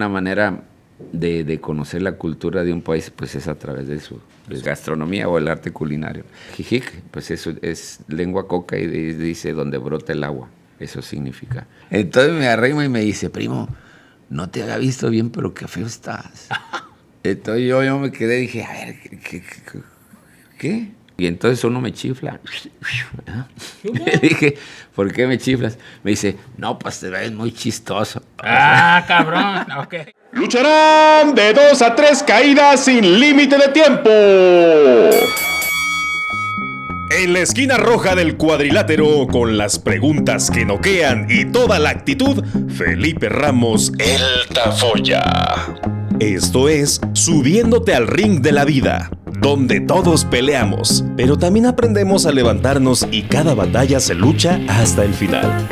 Una manera de conocer la cultura de un país, pues es a través de su gastronomía o el arte culinario. Jijic, pues eso es lengua coca y dice donde brota el agua. Eso significa. Entonces me arrima y me dice, primo, no te había visto bien, pero qué feo estás. Entonces yo me quedé y dije, a ver, ¿qué? Y entonces uno me chifla. Le dije, ¿por qué me chiflas? Me dice, no, pues te ves muy chistoso. Ah, cabrón, ok. Lucharán de 2 a 3 caídas sin límite de tiempo. En la esquina roja del cuadrilátero, con las preguntas que noquean y toda la actitud, Felipe Ramos, el Tafoya. Esto es Subiéndote al Ring de la Vida, donde todos peleamos, pero también aprendemos a levantarnos y cada batalla se lucha hasta el final.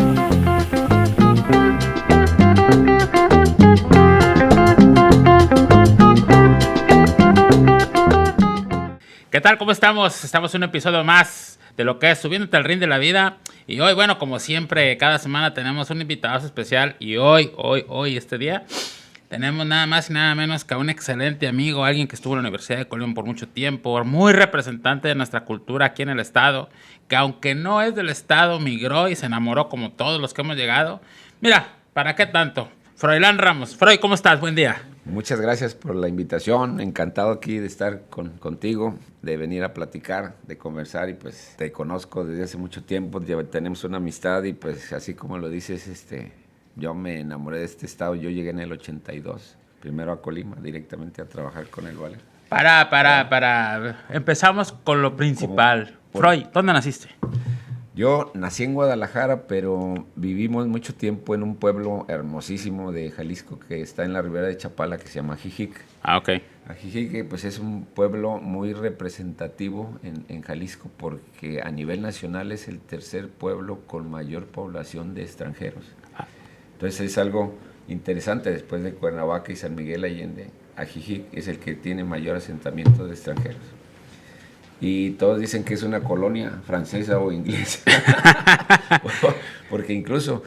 ¿Qué tal? ¿Cómo estamos? Estamos en un episodio más de lo que es Subiéndote al Ring de la Vida. Y hoy, bueno, como siempre, cada semana tenemos un invitado especial. Y hoy, este día, tenemos nada más y nada menos que a un excelente amigo, alguien que estuvo en la Universidad de Colón por mucho tiempo, muy representante de nuestra cultura aquí en el estado, que aunque no es del estado, migró y se enamoró como todos los que hemos llegado. Mira, ¿para qué tanto? Froilán Ramos. Froy, ¿cómo estás? Buen día. Muchas gracias por la invitación, encantado aquí de estar contigo, de venir a platicar, de conversar y pues te conozco desde hace mucho tiempo, ya tenemos una amistad y pues así como lo dices, yo me enamoré de este estado, yo llegué en el 82, primero a Colima, directamente a trabajar con el Vale. Empezamos con lo principal. Froy, ¿dónde naciste? Yo nací en Guadalajara, pero vivimos mucho tiempo en un pueblo hermosísimo de Jalisco que está en la ribera de Chapala, que se llama Ajijic. Ah, ok. Ajijic, pues es un pueblo muy representativo en Jalisco porque a nivel nacional es el tercer pueblo con mayor población de extranjeros. Entonces es algo interesante, después de Cuernavaca y San Miguel Allende, Ajijic es el que tiene mayor asentamiento de extranjeros. Y todos dicen que es una colonia francesa o inglesa, porque incluso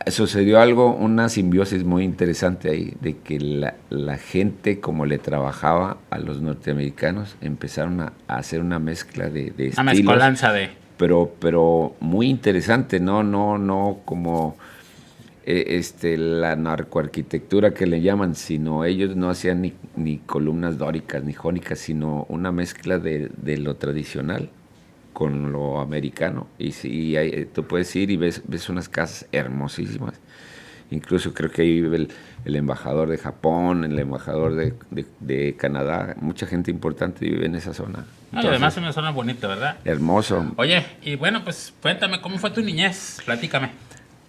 sucedió algo, una simbiosis muy interesante ahí, de que la gente, como le trabajaba a los norteamericanos, empezaron a hacer una mezcla de estilos. Una mezcolanza de... Pero muy interesante, no como la narcoarquitectura que le llaman, sino ellos no hacían ni columnas dóricas ni jónicas, sino una mezcla de lo tradicional con lo americano. Y sí, tú puedes ir y ves unas casas hermosísimas. Incluso creo que ahí vive el embajador de Japón, el embajador de Canadá. Mucha gente importante vive en esa zona. Entonces, además es una zona bonita, ¿verdad? Hermoso. Oye, y bueno, pues cuéntame, ¿cómo fue tu niñez? Platícame.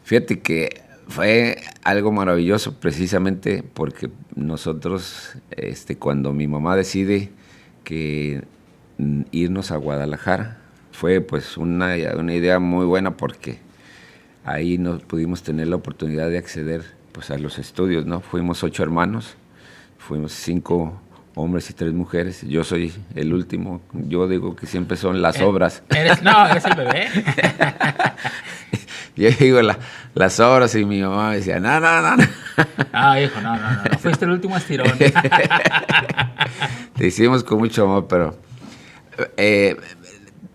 Fíjate que fue algo maravilloso precisamente porque nosotros, cuando mi mamá decide que irnos a Guadalajara, fue pues una idea muy buena porque ahí nos pudimos tener la oportunidad de acceder pues a los estudios, ¿no? Fuimos 8 hermanos, fuimos 5 hombres y 3 mujeres. Yo soy el último. Yo digo que siempre son las obras. ¿Eres el bebé? Yo digo las obras y mi mamá me decía, no. Ah, hijo, no. Fuiste el último estirón. Te hicimos con mucho amor, pero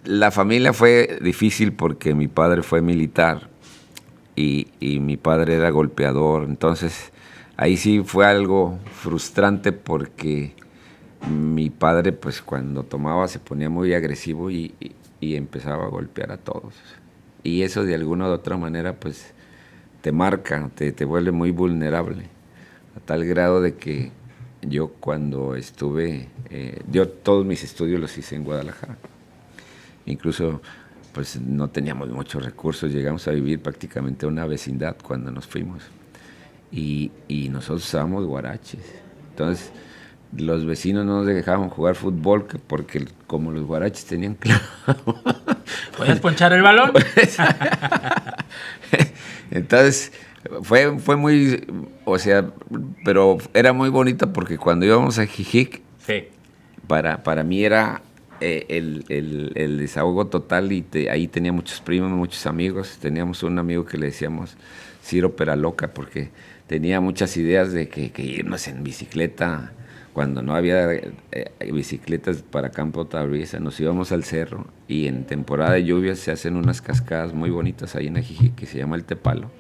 la familia fue difícil porque mi padre fue militar y mi padre era golpeador. Entonces, ahí sí fue algo frustrante porque mi padre, pues cuando tomaba se ponía muy agresivo y empezaba a golpear a todos. Y eso de alguna u otra manera pues te marca, te vuelve muy vulnerable, a tal grado de que yo cuando estuve, yo todos mis estudios los hice en Guadalajara. Incluso pues no teníamos muchos recursos, llegamos a vivir prácticamente en una vecindad cuando nos fuimos. Y nosotros usábamos guaraches. Entonces los vecinos no nos dejaban jugar fútbol porque como los guaraches tenían clavo. ¿Puedes ponchar el balón? Entonces fue muy, pero era muy bonito porque cuando íbamos a Jijic, sí, para mí era el desahogo total y ahí tenía muchos primos, muchos amigos. Teníamos un amigo que le decíamos Ciro Peraloca porque tenía muchas ideas de que irnos en bicicleta. Cuando no había bicicletas para Campo Tabriza, nos íbamos al cerro y en temporada de lluvias se hacen unas cascadas muy bonitas ahí en Ajijic que se llama el Tepalo.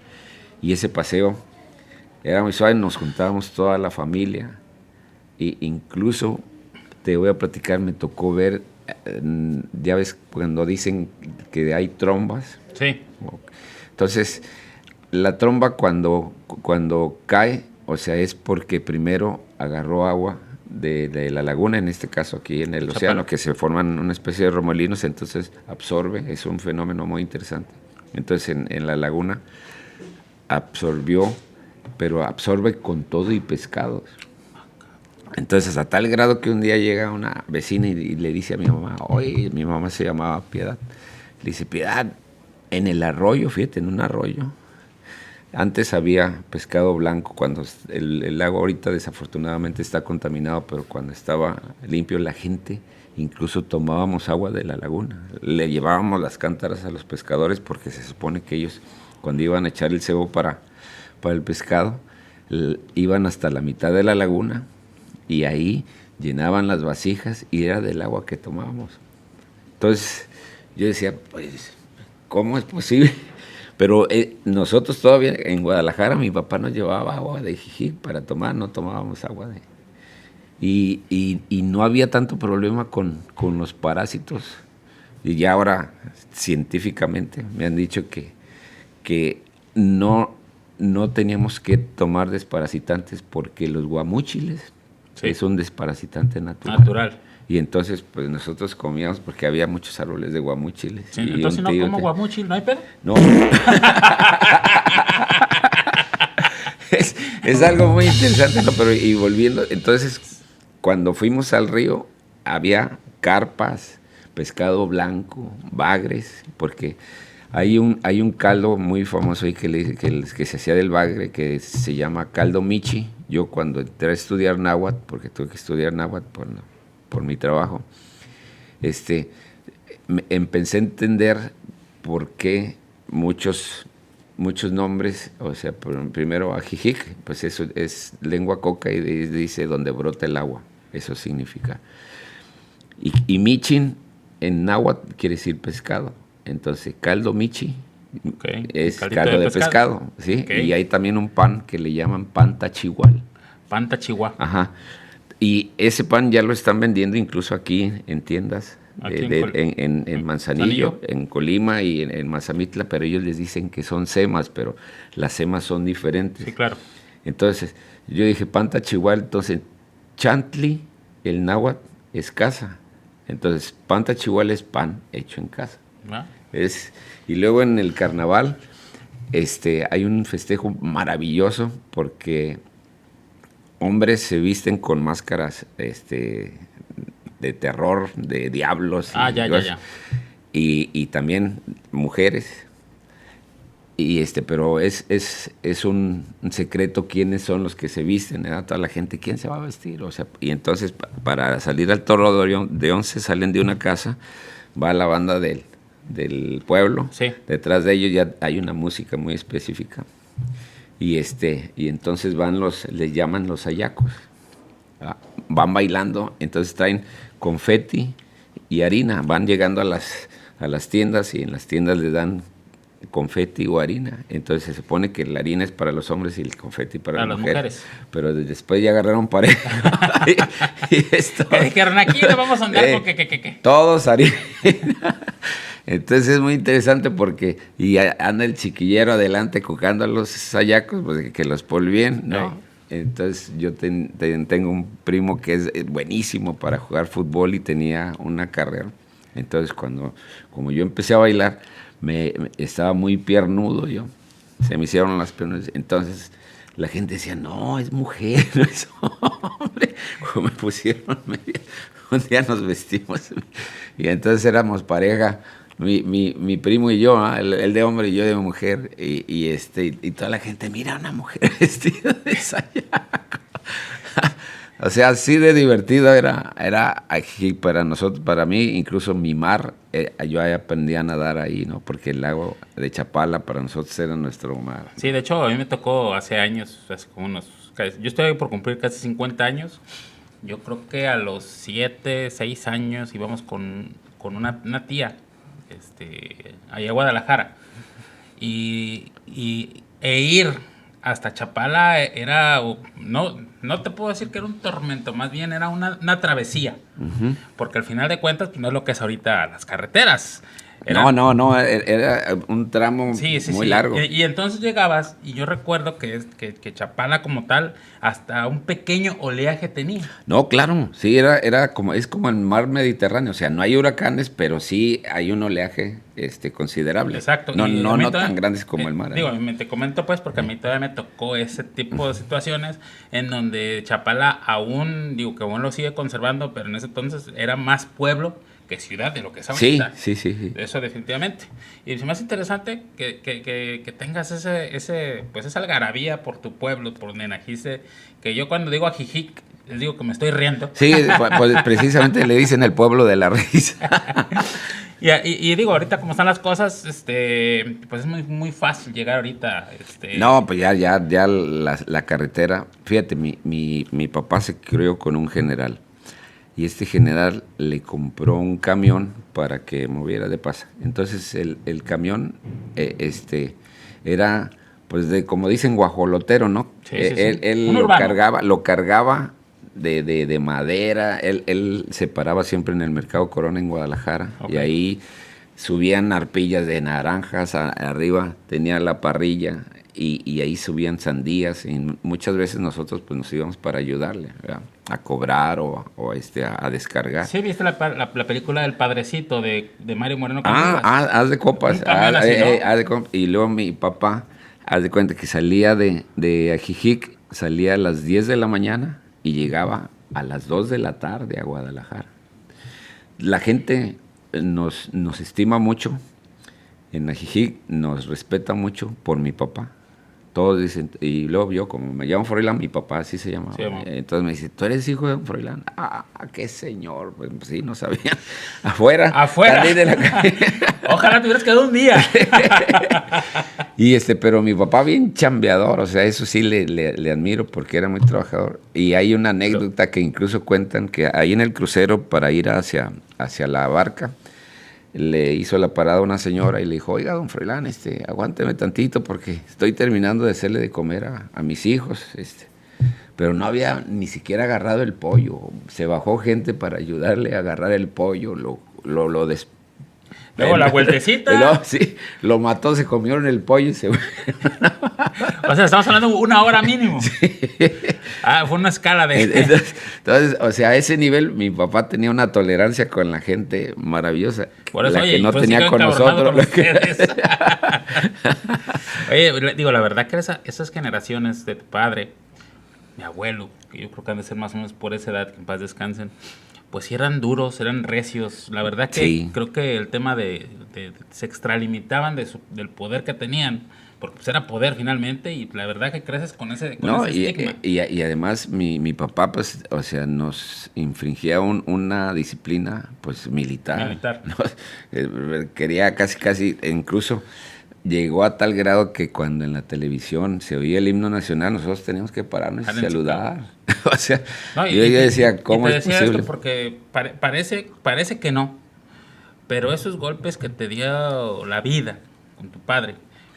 Y ese paseo era muy suave, nos juntábamos toda la familia e incluso, te voy a platicar, me tocó ver, ya ves cuando dicen que hay trombas. Sí. Entonces, la tromba cuando cae, o sea, es porque primero agarró agua de la laguna, en este caso aquí en el océano, que se forman una especie de remolinos, entonces absorbe, es un fenómeno muy interesante. Entonces en la laguna absorbió, pero absorbe con todo y pescados. Entonces a tal grado que un día llega una vecina y le dice a mi mamá, oye, mi mamá se llamaba Piedad, le dice, Piedad, en el arroyo, fíjate, en un arroyo, antes había pescado blanco, cuando el lago ahorita desafortunadamente está contaminado, pero cuando estaba limpio la gente incluso tomábamos agua de la laguna. Le llevábamos las cántaras a los pescadores porque se supone que ellos cuando iban a echar el cebo para el pescado, iban hasta la mitad de la laguna y ahí llenaban las vasijas y era del agua que tomábamos. Entonces yo decía, pues, ¿cómo es posible? Pero nosotros todavía en Guadalajara, mi papá nos llevaba agua de Jijic para tomar, no tomábamos agua de... Y no había tanto problema con los parásitos. Y ya ahora, científicamente, me han dicho que no teníamos que tomar desparasitantes porque los guamúchiles es un desparasitante natural. Y entonces, pues nosotros comíamos porque había muchos árboles de guamúchiles. Sí, entonces no como guamúchil, ¿no hay pedo? No. es algo muy interesante, ¿no? Pero y volviendo, entonces, cuando fuimos al río, había carpas, pescado blanco, bagres, porque hay un caldo muy famoso ahí que se hacía del bagre, que se llama caldo michi. Yo cuando entré a estudiar náhuatl, porque tuve que estudiar náhuatl por mi trabajo, empecé a entender por qué muchos nombres, o sea, primero Ajijic, pues eso es lengua coca y dice donde brota el agua, eso significa. Y michin en náhuatl quiere decir pescado, entonces caldo michi es caldo de pescado, ¿sí? Okay. Y hay también un pan que le llaman pan tachihual. Pan tachihual. Ajá. Y ese pan ya lo están vendiendo incluso aquí en tiendas, en Manzanillo, en Colima y en Mazamitla, pero ellos les dicen que son semas, pero las semas son diferentes. Sí, claro. Entonces, yo dije, pan tachihual, entonces, chantli, el náhuatl, es casa. Entonces, pan tachihual es pan hecho en casa. ¿Ah? Y luego en el carnaval, hay un festejo maravilloso porque... hombres se visten con máscaras de terror, de diablos. Y también mujeres. Pero es un secreto quiénes son los que se visten, ¿verdad? Toda la gente, ¿quién se va a vestir? O sea, y entonces para salir al toro de 11 salen de una casa, va la banda del pueblo. Sí. Detrás de ellos ya hay una música muy específica. Y entonces les llaman los ayacos, van bailando, entonces traen confeti y harina, van llegando a las tiendas y en las tiendas les dan confeti o harina, entonces se supone que la harina es para los hombres y el confeti para las mujeres, pero después ya agarraron pareja y dijeron, aquí no vamos a andar con que. Todos harina. Entonces es muy interesante porque anda el chiquillero adelante cucando a los ayacos, pues que los polvien, ¿no? Entonces yo tengo un primo que es buenísimo para jugar fútbol y tenía una carrera. Entonces como yo empecé a bailar, estaba muy piernudo yo, se me hicieron las piernas. Entonces la gente decía, no, es mujer, no es hombre. Como me pusieron un día nos vestimos y entonces éramos pareja. Mi primo y yo, él de hombre y yo de mujer, y toda la gente, mira una mujer vestida de sayaco. O sea, así de divertido era aquí para nosotros, para mí, incluso mimar yo ahí aprendí a nadar ahí, ¿no? Porque el lago de Chapala para nosotros era nuestro mar. Sí, de hecho, a mí me tocó hace años, hace como yo estoy por cumplir casi 50 años. Yo creo que a los 7, 6 años íbamos con una tía allá a Guadalajara. E ir hasta Chapala era, no te puedo decir que era un tormento, más bien era una travesía. Uh-huh. Porque al final de cuentas, pues no es lo que es ahorita las carreteras. No, era un tramo muy largo. Y entonces llegabas, y yo recuerdo que Chapala como tal, hasta un pequeño oleaje tenía. No, claro, sí, es como el mar Mediterráneo, o sea, no hay huracanes, pero sí hay un oleaje considerable. Exacto. No tan grandes como el mar. Te comento pues, porque a mí todavía me tocó ese tipo de situaciones en donde Chapala aún lo sigue conservando, pero en ese entonces era más pueblo que ciudad de lo que es ahorita. Sí. Eso definitivamente. Y es más interesante que tengas esa algarabía por tu pueblo, por donde naciste, que yo cuando digo Ajijic, les digo que me estoy riendo. Sí, pues precisamente le dicen el pueblo de la risa. Y digo, ahorita como están las cosas, pues es muy, muy fácil llegar ahorita. No, pues ya la carretera. Fíjate, mi papá se crió con un general. Y este general le compró un camión para que moviera de pasa. Entonces el camión era, pues, como dicen, guajolotero, ¿no? Sí, él lo cargaba de madera. Él se paraba siempre en el Mercado Corona en Guadalajara. Okay. Y ahí subían arpillas de naranjas arriba, tenía la parrilla. Y ahí subían sandías y muchas veces nosotros pues nos íbamos para ayudarle, ¿verdad? A cobrar o a descargar. Sí, ¿viste la película del Padrecito de Mario Moreno? Haz de copas. Y luego mi papá, haz de cuenta que salía de Ajijic, salía a las 10 de la mañana y llegaba a las 2 de la tarde a Guadalajara. La gente nos estima mucho, en Ajijic nos respeta mucho por mi papá. Todos dicen, y luego yo, como me llamo Froilán, mi papá así se llamaba. Sí, entonces me dice, ¿tú eres hijo de don Froilán? Qué señor. Pues sí, no sabían. Afuera. De la Ojalá te hubieras quedado un día. Pero mi papá bien chambeador, o sea, eso sí le admiro porque era muy trabajador. Y hay una anécdota que incluso cuentan que ahí en el crucero para ir hacia la barca, le hizo la parada a una señora y le dijo, oiga, don Froilán, aguánteme tantito porque estoy terminando de hacerle de comer a mis hijos. Pero no había ni siquiera agarrado el pollo. Se bajó gente para ayudarle a agarrar el pollo, lo luego la vueltecita. Luego, sí, lo mató, se comieron el pollo y se... O sea, estamos hablando de 1 hora mínimo. Sí. Fue una escala de... Entonces, o sea, a ese nivel mi papá tenía una tolerancia con la gente maravillosa. Por eso, la que no tenía con nosotros. Oye, digo, la verdad que esas generaciones de tu padre, mi abuelo, que yo creo que han de ser más o menos por esa edad, que en paz descansen, pues sí eran duros, eran recios. La verdad que sí. Creo que el tema se extralimitaban del poder que tenían, porque pues era poder finalmente, y la verdad que creces con ese estigma. Y además mi papá, pues, o sea, nos infringía una disciplina, pues, militar. ¿No? Quería casi, incluso llegó a tal grado que cuando en la televisión se oía el himno nacional, nosotros teníamos que pararnos y saludar. O sea, yo decía, ¿cómo es posible? Esto porque parece que no, pero esos golpes que te dio la vida con tu padre,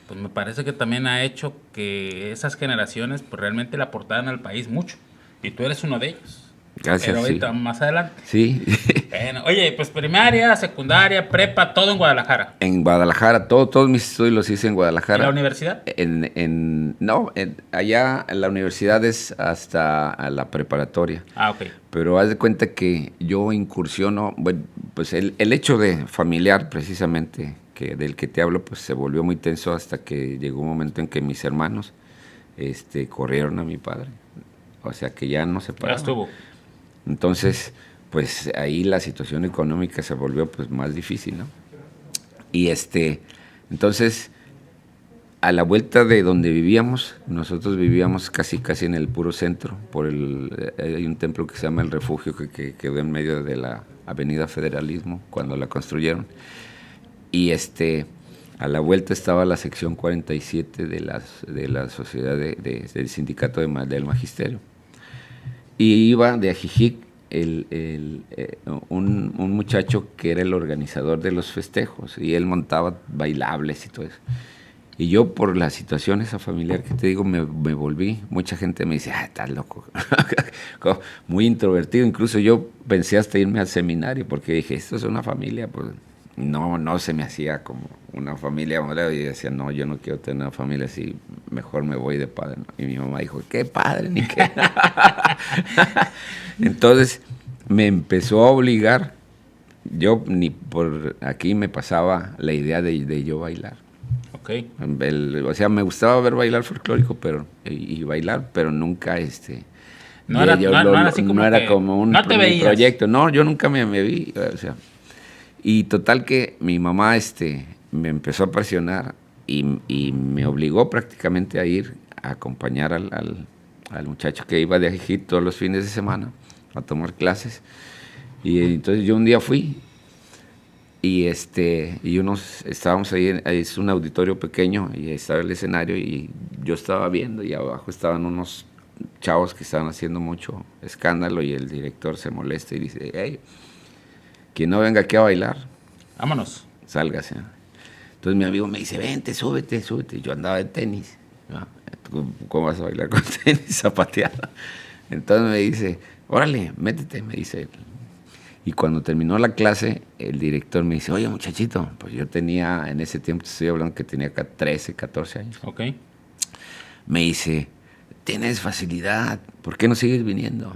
pues me parece que también ha hecho que esas generaciones pues realmente le aportaran al país mucho, y tú eres uno de ellos. Gracias. Pero ahorita más adelante. Sí. Bueno, oye, pues primaria, secundaria, prepa, todo en Guadalajara. En Guadalajara, todos mis estudios los hice en Guadalajara. ¿En la universidad? Allá en la universidad es hasta la preparatoria. Ok. Pero haz de cuenta que yo incursiono, bueno, pues el hecho de familiar precisamente, del que te hablo, pues se volvió muy tenso hasta que llegó un momento en que mis hermanos corrieron a mi padre. O sea que ya no se paraban. Ya estuvo. Entonces, pues ahí la situación económica se volvió pues más difícil, ¿no? Y entonces, a la vuelta de donde vivíamos, nosotros vivíamos casi en el puro centro, hay un templo que se llama El Refugio, que quedó en medio de la Avenida Federalismo, cuando la construyeron. Y a la vuelta estaba la sección 47 de la sociedad del sindicato del magisterio. Y iba de Ajijic un muchacho que era el organizador de los festejos, y él montaba bailables y todo eso. Y yo, por la situación esa familiar que te digo, me volví. Mucha gente me dice, estás loco. Muy introvertido. Incluso yo pensé hasta irme al seminario, porque dije, esto es una familia. Pues no se me hacía como una familia. Y decía, no, yo no quiero tener una familia así, mejor me voy de padre, ¿no? Y mi mamá dijo, ¿qué padre? Ni qué. Entonces me empezó a obligar. Yo ni por aquí me pasaba la idea de yo bailar. Okay. O sea, me gustaba ver bailar folclórico, y bailar, pero nunca no era así como no era como un no te veías. proyecto. No, yo nunca me vi, o sea. Y total que mi mamá me empezó a presionar y me obligó prácticamente a ir a acompañar al muchacho que iba de Ajijic todos los fines de semana a tomar clases. Y entonces yo un día fui. Y estábamos ahí, es un auditorio pequeño, y ahí estaba el escenario, y yo estaba viendo, y abajo estaban unos chavos que estaban haciendo mucho escándalo, y el director se molesta y dice, hey, quien no venga aquí a bailar, vámonos, sálgase. Entonces mi amigo me dice, vente, súbete. Yo andaba en tenis. ¿Cómo vas a bailar con tenis zapateado? Entonces me dice, órale, métete, me dice él. Y cuando terminó la clase, el director me dice, oye, muchachito, pues yo tenía, en ese tiempo estoy hablando que tenía 13, 14 años. Ok. Me dice, tienes facilidad, ¿por qué no sigues viniendo?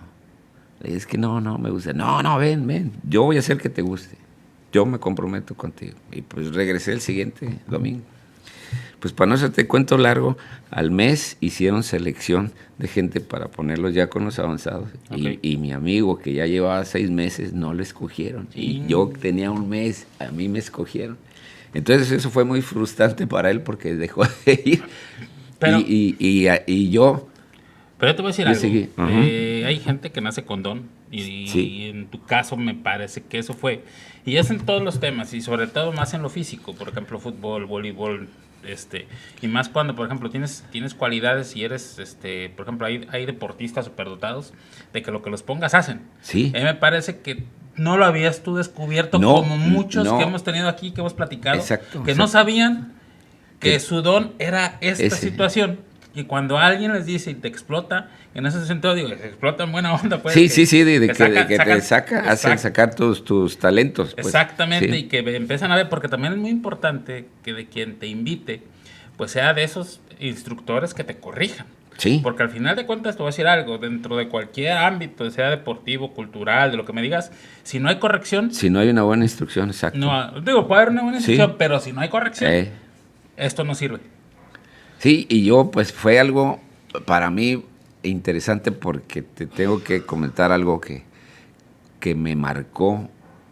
Le dije, es que no me gusta. No, ven, yo voy a hacer que te guste. Yo me comprometo contigo. Y pues regresé el siguiente domingo. Pues para no hacerte cuento largo, al mes hicieron selección de gente para ponerlos ya con los avanzados. Okay. Y mi amigo, que ya llevaba 6 meses, no lo escogieron. Y yo tenía un mes, a mí me escogieron. Entonces eso fue muy frustrante para él, porque dejó de ir. Pero, y yo... Pero yo te voy a decir algo. Seguí. Hay gente que nace con don, Sí. y en tu caso me parece que eso fue. Y es en todos los temas, y sobre todo más en lo físico, por ejemplo, fútbol, voleibol, y más cuando, por ejemplo, tienes cualidades y eres, por ejemplo, hay deportistas superdotados, de que lo que los pongas hacen. Sí. A mí me parece que no lo habías tú descubierto, No, como muchos no. que hemos tenido aquí, que hemos platicado, Exacto, que no sabían que su don era esta ese. situación. Y cuando alguien les dice y te explota, en ese sentido digo, te explota en buena onda, pues. Sí, de que te sacan, hacen sacar tus talentos. Pues. Exactamente, Sí. y que empiezan a ver, porque también es muy importante que de quien te invite, pues sea de esos instructores que te corrijan. Sí. Porque al final de cuentas te voy a decir algo, dentro de cualquier ámbito, sea deportivo, cultural, de lo que me digas, si no hay corrección, Si no hay una buena instrucción, exacto. no, digo, puede haber una buena instrucción, Sí. pero si no hay corrección, esto no sirve. Sí, y yo pues fue algo para mí interesante, porque te tengo que comentar algo que me marcó.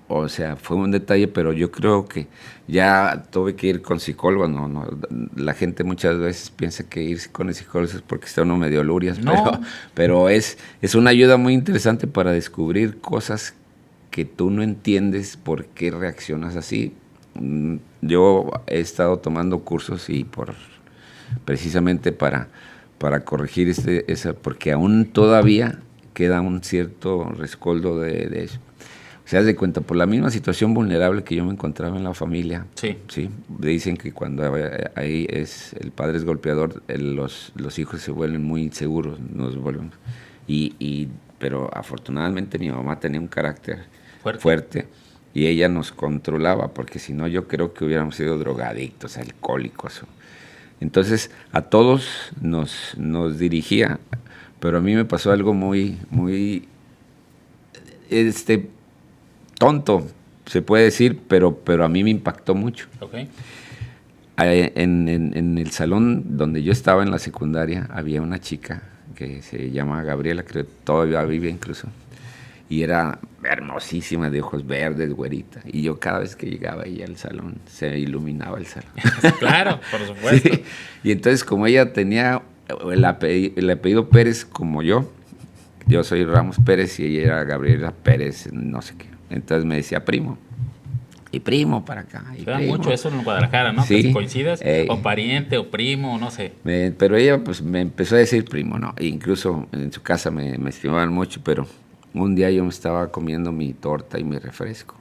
O sea, fue un detalle, pero yo creo que ya tuve que ir con psicólogo. No, la gente muchas veces piensa que ir con el psicólogo es porque está uno medio lurias, No. pero es una ayuda muy interesante para descubrir cosas que tú no entiendes por qué reaccionas así. Yo he estado tomando cursos y precisamente para corregir porque aún todavía queda un cierto rescoldo de eso. O sea, haz de cuenta, por la misma situación vulnerable que yo me encontraba en la familia. Sí. Dicen que cuando ahí el padre es golpeador, los hijos se vuelven muy inseguros, nos vuelven. Pero afortunadamente mi mamá tenía un carácter fuerte, y ella nos controlaba, porque si no yo creo que hubiéramos sido drogadictos, alcohólicos. Entonces a todos nos dirigía, pero a mí me pasó algo muy tonto, se puede decir, pero a mí me impactó mucho. Okay. En el salón donde yo estaba en la secundaria había una chica que se llama Gabriela, creo que todavía vive incluso, y era hermosísima, de ojos verdes, güerita, y yo cada vez que llegaba ahí al salón se iluminaba el salón. Claro, por supuesto. Sí. Y entonces, como ella tenía el apellido Pérez como yo soy Ramos Pérez y ella era Gabriela Pérez, no sé qué. Entonces me decía primo. Y primo para acá. Y Se da primo. mucho eso en Guadalajara, ¿no? Sí. Que si coincides, o pariente, o primo, no sé. Pero ella pues me empezó a decir primo, ¿no? E incluso en su casa me estimaban mucho, pero un día yo me estaba comiendo mi torta y mi refresco.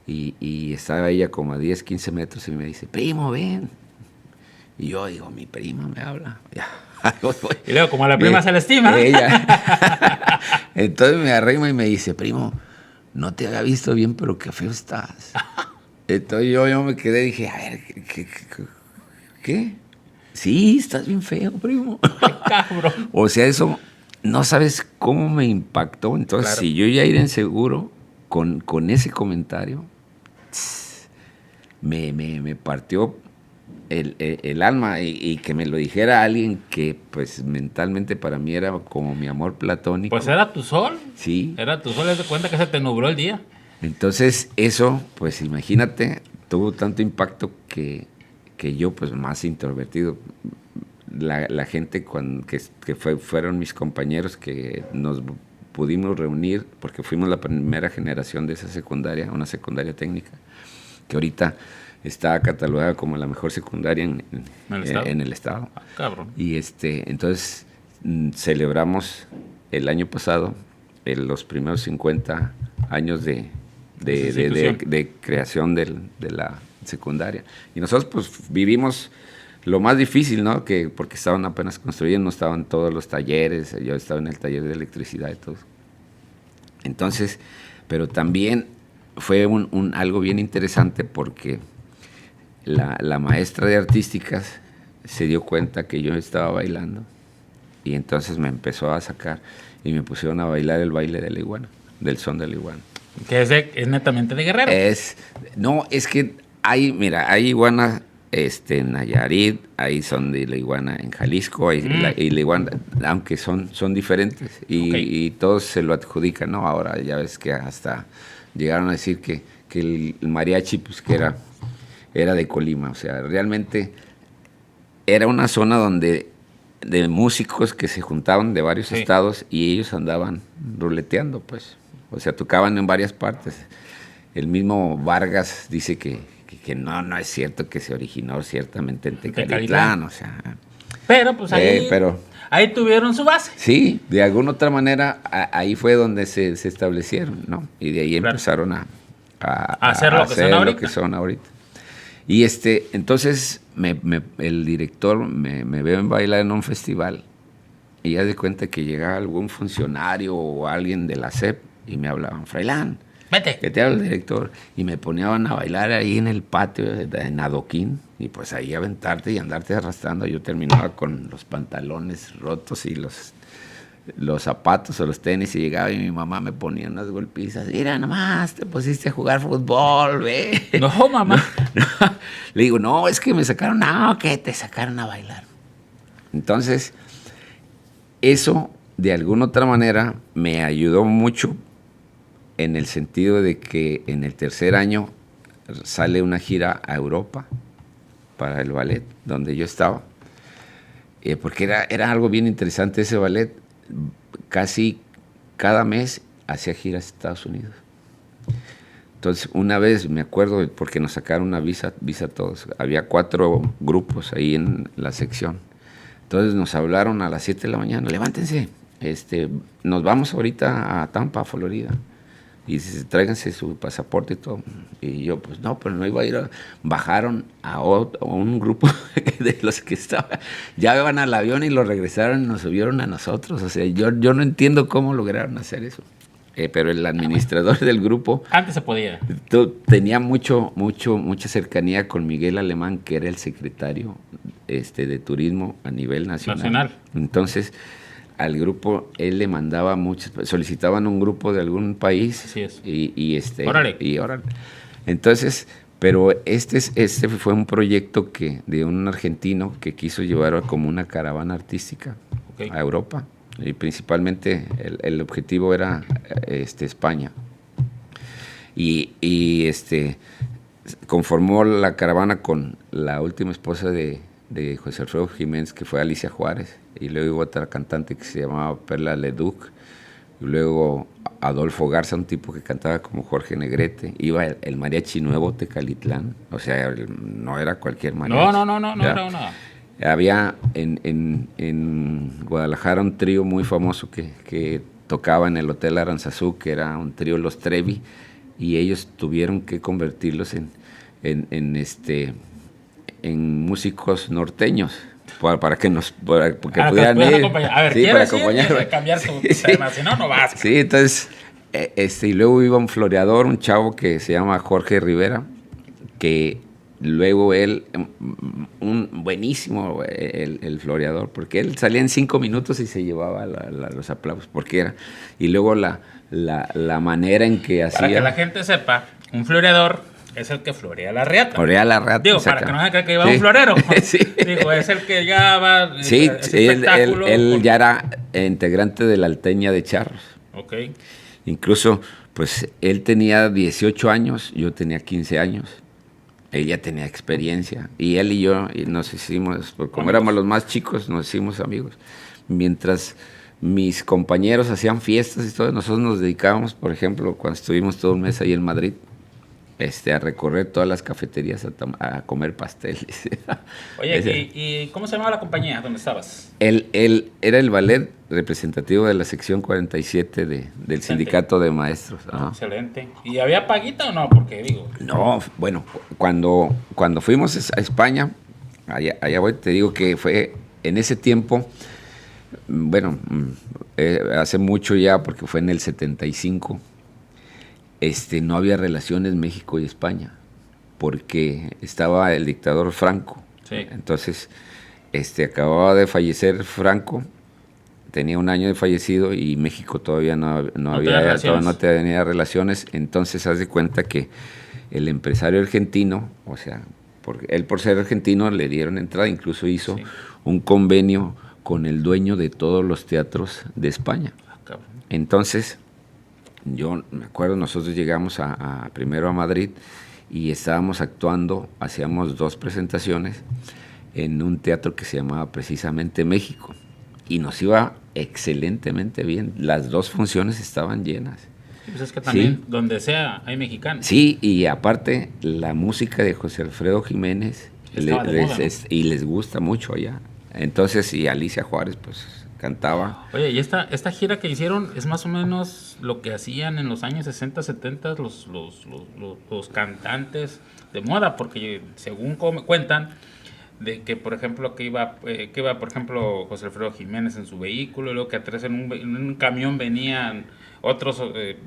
Y estaba ella como a 10, 15 metros y me dice, primo, ven. Y yo digo, mi prima me habla. Ya. Y luego, como a la prima se la estima. Ella. Entonces me arrima y me dice, primo, no te había visto bien, pero qué feo estás. Entonces yo me quedé y dije, a ver, ¿qué? Sí, estás bien feo, primo. Qué cabrón. O sea, eso no sabes cómo me impactó. Entonces, Claro. si yo ya era inseguro con ese comentario, me partió el alma y que me lo dijera alguien que pues mentalmente para mí era como mi amor platónico. Pues era tu sol. Sí. Era tu sol, haz de cuenta que se te nubló el día. Entonces eso, pues imagínate, tuvo tanto impacto que yo pues más introvertido. La gente fueron mis compañeros que nos pudimos reunir porque fuimos la primera generación de esa secundaria, una secundaria técnica, que ahorita está catalogada como la mejor secundaria en el estado. Ah, cabrón. Y entonces celebramos el año pasado los primeros 50 años de creación de la secundaria. Y nosotros pues vivimos lo más difícil, ¿no? Porque estaban apenas construyendo, estaban todos los talleres, yo estaba en el taller de electricidad y todo. Entonces, pero también fue algo bien interesante porque la maestra de artísticas se dio cuenta que yo estaba bailando y entonces me empezó a sacar y me pusieron a bailar el baile de la iguana, del son de la iguana. Que es netamente de Guerrero. Es que hay iguana en Nayarit, hay son de la iguana en Jalisco, y la iguana, aunque son diferentes y todos se lo adjudican, ¿no? Ahora ya ves que hasta llegaron a decir que el mariachi pues que era de Colima, o sea, realmente era una zona donde de músicos que se juntaban de varios estados y ellos andaban ruleteando, pues, o sea, tocaban en varias partes. El mismo Vargas dice que no es cierto que se originó ciertamente en Tecalitlán, o sea. Pero pues ahí tuvieron su base. Sí, de alguna otra manera ahí fue donde se establecieron, ¿no? Y de ahí empezaron a hacer lo que son ahorita. Y entonces el director me ve bailar en un festival y ya de cuenta que llegaba algún funcionario o alguien de la SEP y me hablaban, Froilán, vete. que te habla el director, y me ponían a bailar ahí en el patio en adoquín y pues ahí aventarte y andarte arrastrando. Yo terminaba con los pantalones rotos y los zapatos o los tenis y llegaba y mi mamá me ponía unas golpizas. Mira, nomás te pusiste a jugar fútbol, ve. No, mamá. No. Le digo, no, es que me sacaron, que te sacaron a bailar. Entonces, eso de alguna otra manera me ayudó mucho en el sentido de que en el tercer año sale una gira a Europa para el ballet donde yo estaba. Porque era algo bien interesante ese ballet. Casi cada mes hacía giras a Estados Unidos. Entonces, una vez me acuerdo, porque nos sacaron una visa todos. Había 4 grupos ahí en la sección. Entonces nos hablaron a las 7 de la mañana, levántense, nos vamos ahorita a Tampa, Florida. Y tráiganse su pasaporte y todo. Y yo, pues no, pero no iba a ir. Bajaron a un grupo de los que estaban. Ya iban al avión y lo regresaron y nos subieron a nosotros. O sea, yo no entiendo cómo lograron hacer eso. Pero el administrador del grupo... Antes se podía. Tenía mucha cercanía con Miguel Alemán, que era el secretario de turismo a nivel nacional. Entonces... al grupo él le mandaba solicitaban un grupo de algún país. Así es. Órale. Entonces, pero este fue un proyecto de un argentino que quiso llevar como una caravana artística a Europa, y principalmente el objetivo era España. Y conformó la caravana con la última esposa de José Alfredo Jiménez, que fue Alicia Juárez, y luego otra cantante que se llamaba Perla Leduc, y luego Adolfo Garza, un tipo que cantaba como Jorge Negrete, iba el mariachi Nuevo Tecalitlán, o sea, no era cualquier mariachi. No era nada. Había en Guadalajara un trío muy famoso que tocaba en el Hotel Aranzazú, que era un trío Los Trevi, y ellos tuvieron que convertirlos en músicos norteños para que pudieran ir. A ver, sí, para ¿quieres acompañar. cambiar tu tema? Si no, no vas. Sí, entonces, y luego iba un floreador, un chavo que se llama Jorge Rivera, que luego él, un buenísimo el floreador, porque él salía en 5 minutos y se llevaba los aplausos, porque era. Y luego la manera en que hacía. Para que la gente sepa, un floreador es el que florea la reata. Florea la reata. Digo, para que no se crea que iba un florero. Sí. Digo, es el que ya va. Sí, espectáculo. Él ya era integrante de la Alteña de Charros. Ok. Incluso, pues, él tenía 18 años, yo tenía 15 años. Él ya tenía experiencia. Y él y yo nos hicimos, como éramos los más chicos, nos hicimos amigos. Mientras mis compañeros hacían fiestas y todo, nosotros nos dedicábamos, por ejemplo, cuando estuvimos todo un mes ahí en Madrid, a recorrer todas las cafeterías a comer pasteles. Oye, ¿y cómo se llamaba la compañía donde estabas? Él era el ballet representativo de la sección 47 del sindicato de maestros. Ajá. Excelente. ¿Y había paguita o no? Porque digo... No, bueno, cuando fuimos a España, allá voy, te digo que fue en ese tiempo, bueno, hace mucho ya, porque fue en el 75, no había relaciones México y España, porque estaba el dictador Franco. Sí. Entonces, acababa de fallecer Franco, tenía 1 año de fallecido y México todavía no tenía relaciones. Entonces, haz de cuenta que el empresario argentino, o sea, por ser argentino le dieron entrada, incluso hizo un convenio con el dueño de todos los teatros de España. Entonces, yo me acuerdo, nosotros llegamos primero a Madrid y estábamos actuando, hacíamos 2 presentaciones en un teatro que se llamaba precisamente México, y nos iba excelentemente bien, las 2 funciones estaban llenas. Pues es que también donde sea hay mexicanos. Sí, y aparte la música de José Alfredo Jiménez y les gusta mucho allá. Entonces, y Alicia Juárez, pues cantaba. Oye, y esta gira que hicieron es más o menos lo que hacían en los años 60, 70 los cantantes de moda, porque según cuentan, de que por ejemplo que iba por ejemplo José Alfredo Jiménez en su vehículo, y luego que atrás en un camión venían otros,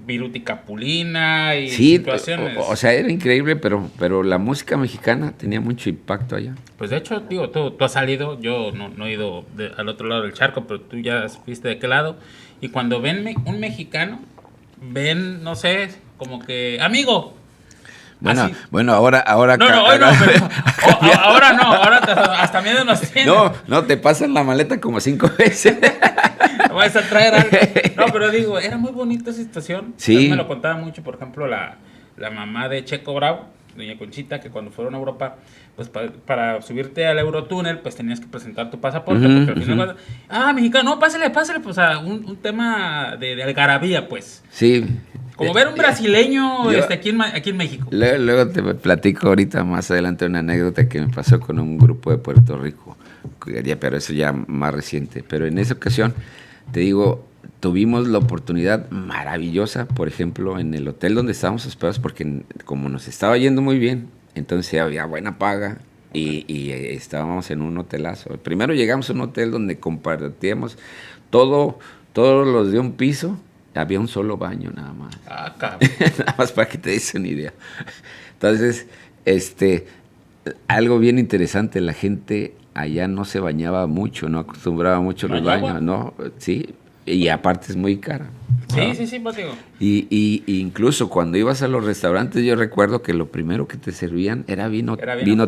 Viruti Capulina y situaciones. O sea, era increíble, pero la música mexicana tenía mucho impacto allá. Pues de hecho, digo, tú has salido, yo no he ido al otro lado del charco, pero tú ya fuiste de qué lado, y cuando ven un mexicano, ven, no sé, como que, amigo. Bueno, ahora ahora hasta miedo nos tiene. No, te pasan la maleta como 5 veces. Vas a traer algo. No, pero digo, era muy bonita esa situación. Sí. Me lo contaba mucho, por ejemplo, la mamá de Checo Bravo, doña Conchita, que cuando fueron a Europa, pues para subirte al Eurotúnel, pues tenías que presentar tu pasaporte, porque al final, mexicano, no, pásale, pues, o sea, un tema de algarabía, pues. Sí. Como ver un brasileño aquí en México. Luego te platico ahorita más adelante una anécdota que me pasó con un grupo de Puerto Rico, pero eso ya más reciente. Pero en esa ocasión, te digo, tuvimos la oportunidad maravillosa, por ejemplo, en el hotel donde estábamos hospedados, porque como nos estaba yendo muy bien, entonces había buena paga y estábamos en un hotelazo. Primero llegamos a un hotel donde compartíamos todos los de un piso. Había un solo baño nada más. Cabrón. Nada más para que te des una idea. Entonces, algo bien interesante, la gente allá no se bañaba mucho, no acostumbraba mucho los baños, ¿no? Sí, y aparte es muy cara. Sí, pues digo. Y incluso cuando ibas a los restaurantes, yo recuerdo que lo primero que te servían era vino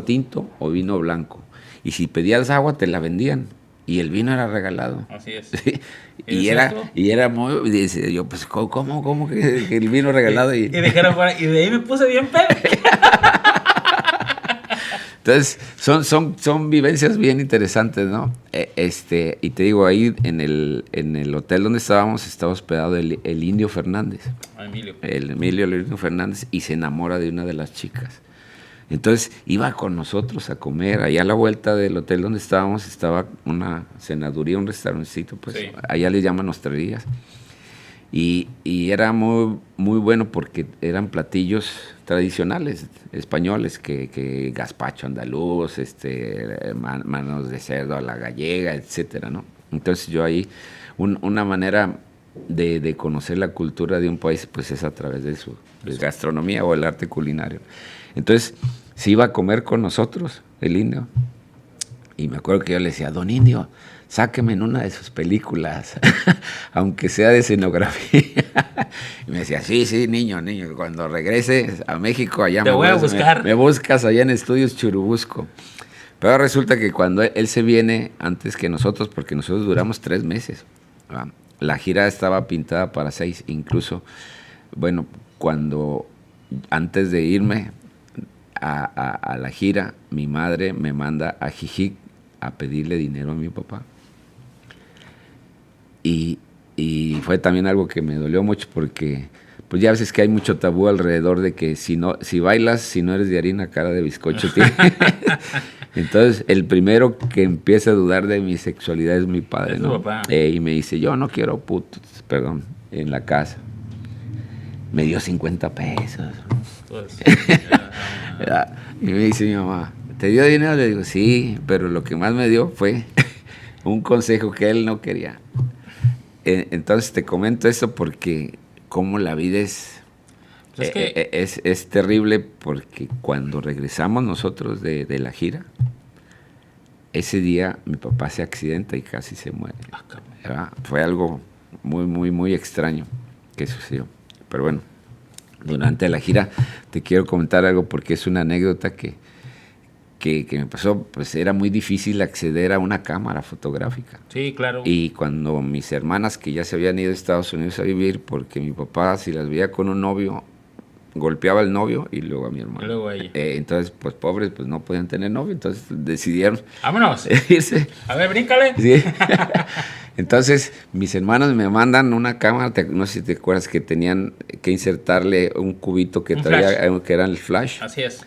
tinto o vino blanco. Y si pedías agua, te la vendían. Y el vino era regalado. Así es. Sí. Y era muy... Dice yo, pues, ¿cómo que el vino regalado? Y dijeron, y de ahí me puse bien pedo. Entonces, son vivencias bien interesantes, ¿no? Y te digo, ahí en el hotel donde estábamos, estaba hospedado el Indio Fernández. Emilio. El Indio Fernández, y se enamora de una de las chicas. Entonces, iba con nosotros a comer. Allá a la vuelta del hotel donde estábamos, estaba una cenaduría, un restaurancito, pues, sí. Allá le llaman Ostrerías. Y era muy, muy bueno porque eran platillos tradicionales españoles, que gazpacho andaluz, manos de cerdo a la gallega, etcétera, ¿no? Entonces yo ahí, una manera de conocer la cultura de un país, pues es a través de su gastronomía o el arte culinario. Entonces, se iba a comer con nosotros, el indio, y me acuerdo que yo le decía, don Indio, sáqueme en una de sus películas, aunque sea de escenografía. Y me decía, sí, niño, cuando regrese a México, allá te voy a buscar. Me buscas allá en Estudios Churubusco. Pero resulta que cuando él se viene antes que nosotros, porque nosotros duramos 3 meses, ¿verdad? La gira estaba pintada para 6, incluso, bueno, antes de irme a la gira, mi madre me manda a Jijic a pedirle dinero a mi papá. Y fue también algo que me dolió mucho porque pues ya ves que hay mucho tabú alrededor de que si bailas, si no eres de harina, cara de bizcocho tiene. Entonces, el primero que empieza a dudar de mi sexualidad es mi padre, ¿no? Y me dice, yo no quiero putos, perdón, en la casa. Me dio 50 pesos. Pues, y me dice mi mamá, ¿te dio dinero? Le digo, sí, pero lo que más me dio fue un consejo que él no quería. Entonces te comento esto porque como la vida pues es terrible, porque cuando regresamos nosotros de la gira, ese día mi papá se accidenta y casi se muere. Fue algo muy, muy, muy extraño que sucedió. Pero bueno, durante la gira te quiero comentar algo porque es una anécdota que me pasó. Pues era muy difícil acceder a una cámara fotográfica. Sí, claro. Y cuando mis hermanas, que ya se habían ido a Estados Unidos a vivir, porque mi papá, si las veía con un novio, golpeaba al novio y luego a mi hermano. Y luego a ella. Entonces, pues pobres, pues no podían tener novio, entonces decidieron ¡vámonos! Irse. A ver, bríncale. Sí. Entonces, mis hermanos me mandan una cámara, no sé si te acuerdas, que tenían que insertarle un cubito que traía, que era el flash. Así es.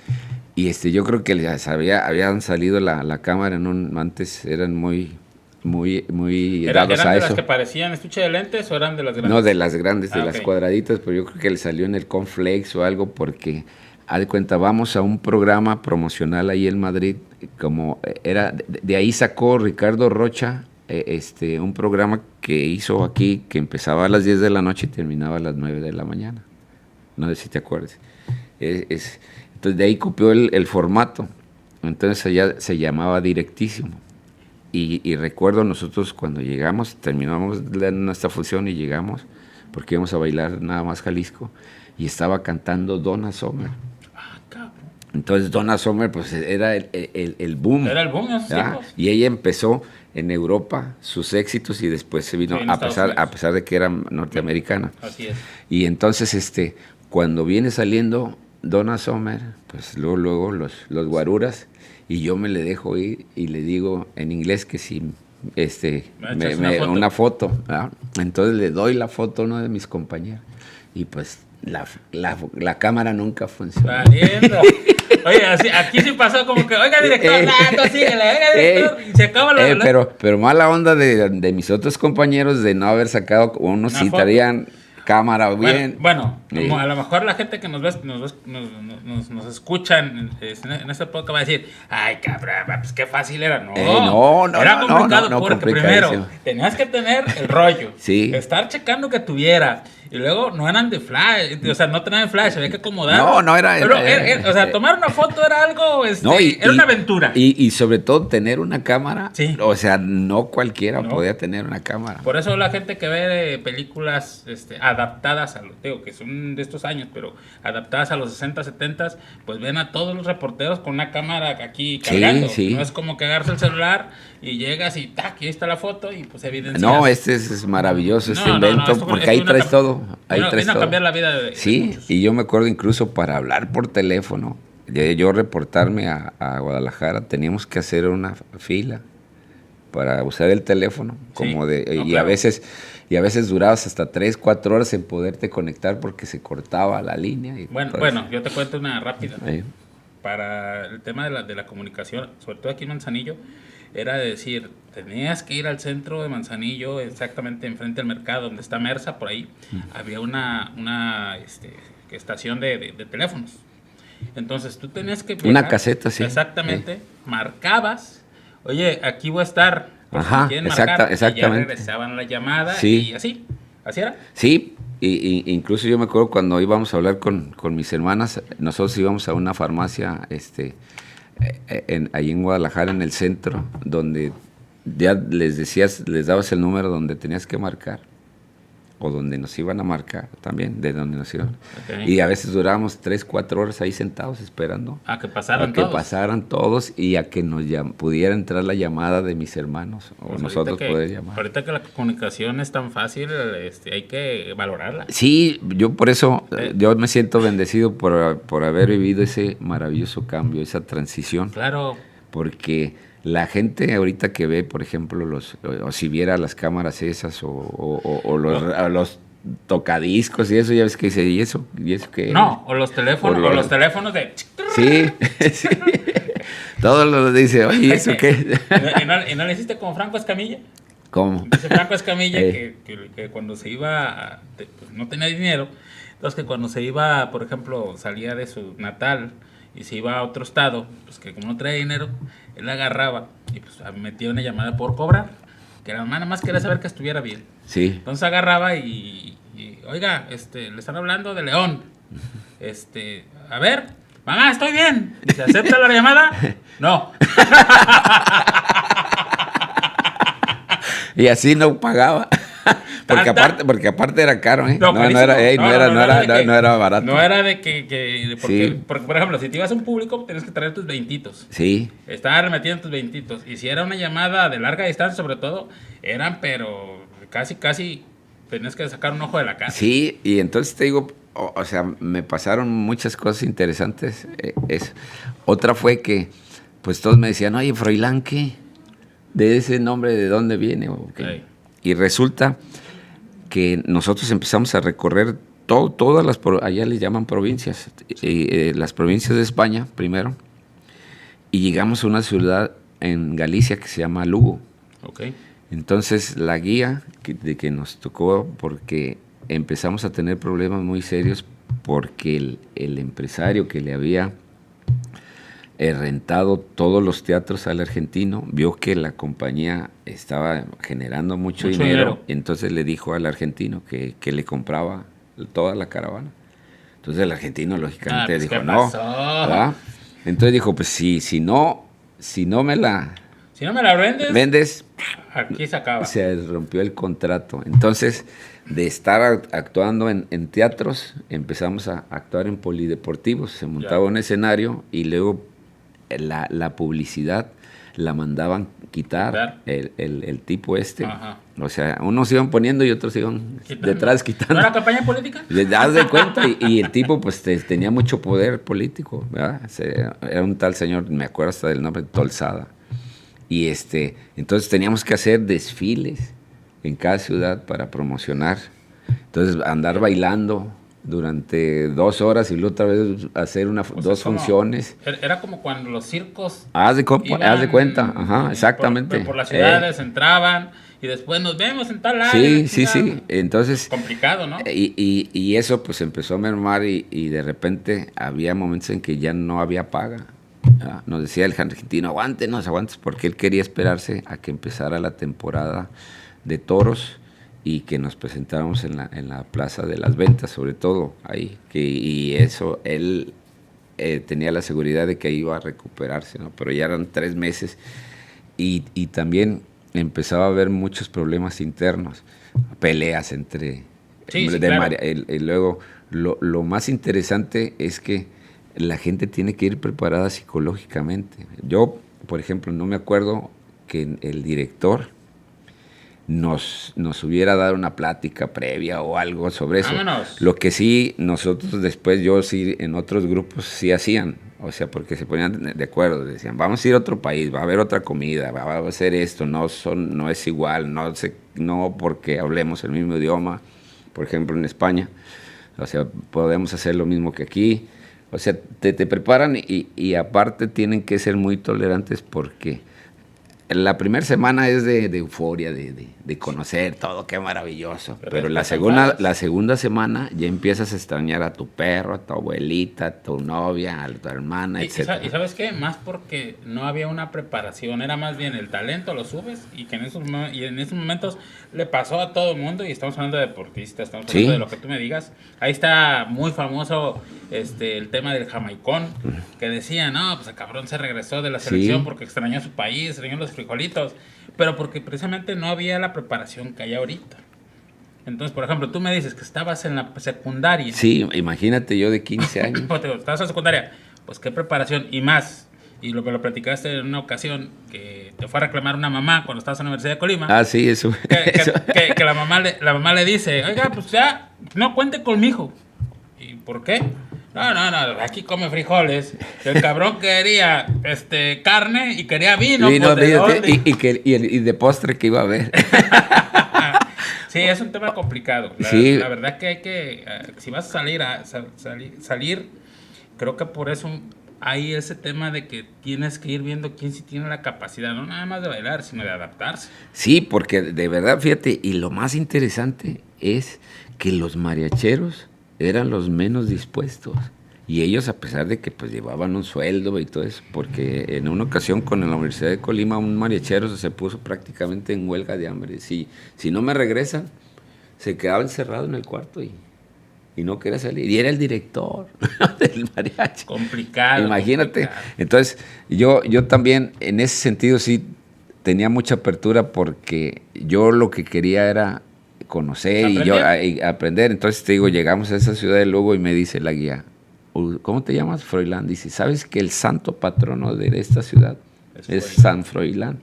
Y yo creo que les habían salido la cámara, antes eran muy dados ¿Eran a de eso. las que parecían estuche de lentes o eran de las grandes? No, de las grandes, de las ok. cuadraditas, pero yo creo que le salió en el Conflex o algo, porque, haz de cuenta, vamos a un programa promocional ahí en Madrid, como era, de ahí sacó Ricardo Rocha, un programa que hizo aquí, que empezaba a las 10 de la noche y terminaba a las 9 de la mañana. No sé si te acuerdas. Entonces de ahí copió el formato. Entonces allá se llamaba Directísimo. Y recuerdo nosotros cuando llegamos, terminamos nuestra función y llegamos, porque íbamos a bailar nada más Jalisco, y estaba cantando Donna Summer. Entonces Donna Summer pues era el boom. Era el boom en esos tiempos. Y ella empezó en Europa sus éxitos y después se vino, a pesar de que era norteamericana. Así es. Y entonces cuando viene saliendo Donna Summer, pues luego los guaruras, y yo me le dejo ir y le digo en inglés que si una foto, ¿verdad? Entonces le doy la foto a uno de mis compañeros y pues la cámara nunca funcionó. Valiendo. Oye, aquí sí pasó como que, oiga director, síguele, oiga director, y se acaba la... Pero mala onda de mis otros compañeros de no haber sacado, unos sí traían cámara bien. Bueno, a lo mejor la gente que nos escucha en este podcast va a decir, ay, cabrón, pues qué fácil era. No, era complicado porque primero tenías que tener el rollo, sí, estar checando que tuviera. Y luego no eran de flash, o sea, no tenían flash, había que acomodar. No era. Pero, o sea, tomar una foto era algo, era una aventura. Y sobre todo tener una cámara. Sí. O sea, no cualquiera podía tener una cámara. Por eso la gente que ve películas adaptadas digo que son de estos años, pero adaptadas a los 60, 70, pues ven a todos los reporteros con una cámara aquí cargando. Sí. No es como que agarras el celular y llegas y ¡tac! Ahí está la foto y pues evidencias. No, es maravilloso invento, porque ahí traes todo. Ahí traes todo. A cambiar la vida de sí, muchos. Y yo me acuerdo incluso para hablar por teléfono, de yo reportarme a Guadalajara, teníamos que hacer una fila para usar el teléfono, como Sí, de, no, y claro. a veces durabas hasta 3, 4 horas en poderte conectar porque se cortaba la línea. Y Bueno, todo bueno, yo te cuento una rápida. eso. Para el tema de la comunicación, sobre todo aquí en Manzanillo, era de decir, tenías que ir al centro de Manzanillo, exactamente enfrente del mercado, donde está Mersa, por ahí, había una estación de teléfonos. Entonces tú tenías que Una viajar, caseta, sí. exactamente, marcabas, oye, aquí voy a estar, por si me Ajá, quieren marcar, y ya exactamente. regresaban la llamada Sí. y así era. Sí, incluso yo me acuerdo cuando íbamos a hablar con mis hermanas, nosotros íbamos a una farmacia ahí en Guadalajara, en el centro, donde ya les decías, les dabas el número donde tenías que marcar, o donde nos iban a marcar también, de donde nos iban. Ok. Y a veces durábamos 3, 4 horas ahí sentados esperando A que pasaran a que todos. pasaran todos y a que pudiera entrar la llamada de mis hermanos, o Pues nosotros poder llamar. ahorita que la comunicación es tan fácil, hay que valorarla. Sí, yo por eso, yo me siento bendecido por haber vivido ese maravilloso cambio, esa transición, Claro, porque la gente ahorita que ve, por ejemplo, o si viera las cámaras esas, o los tocadiscos y eso, ya ves que dice, ¿y eso qué? no, o los teléfonos, O o los- los teléfonos de... Sí, sí. Todo lo dice, oye, ¿y eso qué? ¿Y no le hiciste como Franco Escamilla? ¿Cómo? Dice Franco Escamilla Eh. que cuando se iba, pues no tenía dinero, entonces que cuando se iba, por ejemplo, salía de su natal y se iba a otro estado, pues que como no traía dinero, él agarraba y pues metía una llamada por cobrar, que la mamá nada más quería saber que estuviera bien. Sí. Entonces agarraba y oiga, le están hablando de León. A ver, mamá, estoy bien. Dice, ¿acepta la llamada? No. Y así no pagaba. ¿Tanta? Porque aparte era caro, ¿eh? Carísimo. No era barato. No era de que Sí. porque, por ejemplo, si te ibas a un público, tenías que traer tus veintito. Sí. Estar metido en tus veintito. Y si era una llamada de larga distancia, sobre todo, eran, pero casi, tenías que sacar un ojo de la cara. Sí, y entonces te digo, o sea, me pasaron muchas cosas interesantes. Otra fue que, pues todos me decían, oye, Froilán, ¿qué? ¿De ese nombre de dónde viene? ¿O qué? Ey. Y resulta que nosotros empezamos a recorrer todas allá les llaman provincias, las provincias de España primero, y llegamos a una ciudad en Galicia que se llama Lugo. Ok. Entonces la guía que nos tocó, porque empezamos a tener problemas muy serios porque el empresario que le había rentado todos los teatros al argentino vio que la compañía estaba generando mucho dinero, y entonces le dijo al argentino que le compraba toda la caravana. Entonces el argentino lógicamente Pues, dijo, ¿qué no, pasó? ¿verdad? Entonces dijo, pues si no me la Si no me la vendes, aquí se acaba. se rompió el contrato. Entonces, de estar actuando en teatros, empezamos a actuar en polideportivos. Se montaba un escenario y luego la publicidad la mandaban quitar el tipo Ajá. O sea, unos iban poniendo y otros iban detrás quitando. ¿No era campaña política? Le das de cuenta y el tipo pues tenía mucho poder político, ¿verdad? Era un tal señor, me acuerdo hasta del nombre, Tolsada. Y entonces teníamos que hacer desfiles en cada ciudad para promocionar. Entonces andar bailando durante 2 horas y luego otra vez hacer dos funciones. Era como cuando los circos Haz de cuenta, ajá, exactamente. por las ciudades entraban y después nos vemos en tal área. Sí. Entonces, complicado, ¿no? Y eso pues empezó a mermar y de repente había momentos en que ya no había paga. Nos decía el argentino, aguantes, porque él quería esperarse a que empezara la temporada de toros y que nos presentáramos en la Plaza de las Ventas, sobre todo ahí. Y eso, él tenía la seguridad de que iba a recuperarse, ¿no? Pero ya eran 3 meses y también empezaba a haber muchos problemas internos, peleas entre... claro. Y luego, lo más interesante es que la gente tiene que ir preparada psicológicamente. Yo, por ejemplo, no me acuerdo que el director nos hubiera dado una plática previa o algo sobre eso. Vámonos. Lo que sí, nosotros después, yo sí, en otros grupos sí hacían. O sea, porque se ponían de acuerdo, decían, vamos a ir a otro país, va a haber otra comida, va a ser esto, no es igual, no porque hablemos el mismo idioma, por ejemplo en España, o sea, podemos hacer lo mismo que aquí. O sea, te preparan y aparte tienen que ser muy tolerantes porque la primera semana es de euforia, de conocer todo, qué maravilloso. Pero la segunda semana ya empiezas a extrañar a tu perro, a tu abuelita, a tu novia, a tu hermana, etc. ¿Y sabes qué? Más porque no había una preparación, era más bien el talento, lo subes y que en esos momentos le pasó a todo el mundo, y estamos hablando de deportistas, estamos hablando de lo que tú me digas. Ahí está muy famoso el tema del jamaicón, que decía, no, pues el cabrón se regresó de la selección porque extrañó su país, extrañó los frijolitos, pero porque precisamente no había la preparación que hay ahorita. Entonces, por ejemplo, tú me dices que estabas en la secundaria. Sí, imagínate yo de 15 años. Estabas en la secundaria, pues qué preparación, y más. Y lo que lo platicaste en una ocasión, que te fue a reclamar una mamá cuando estabas en la Universidad de Colima. Ah, sí, eso. Que la mamá le dice, oiga, pues ya, no cuente con mi hijo. ¿Y por qué? No, aquí come frijoles. El cabrón quería carne y quería vino. Y de postre que iba a haber. Sí, es un tema complicado. La verdad que hay que, si vas a salir, creo que por eso hay ese tema de que tienes que ir viendo quién sí tiene la capacidad, no nada más de bailar, sino de adaptarse. Sí, porque de verdad, fíjate, y lo más interesante es que los mariacheros eran los menos dispuestos. Y ellos, a pesar de que pues llevaban un sueldo y todo eso, porque en una ocasión con la Universidad de Colima un mariachero se puso prácticamente en huelga de hambre. Si no me regresan, se quedaba encerrado en el cuarto y no quería salir. Y era el director del mariachi. Complicado. Imagínate. Complicado. Entonces, yo también en ese sentido sí tenía mucha apertura porque yo lo que quería era conocer y aprender. Entonces te digo, llegamos a esa ciudad de Lugo y me dice la guía, ¿cómo te llamas? Froilán. Dice, ¿sabes que el santo patrono de esta ciudad es San Froilán?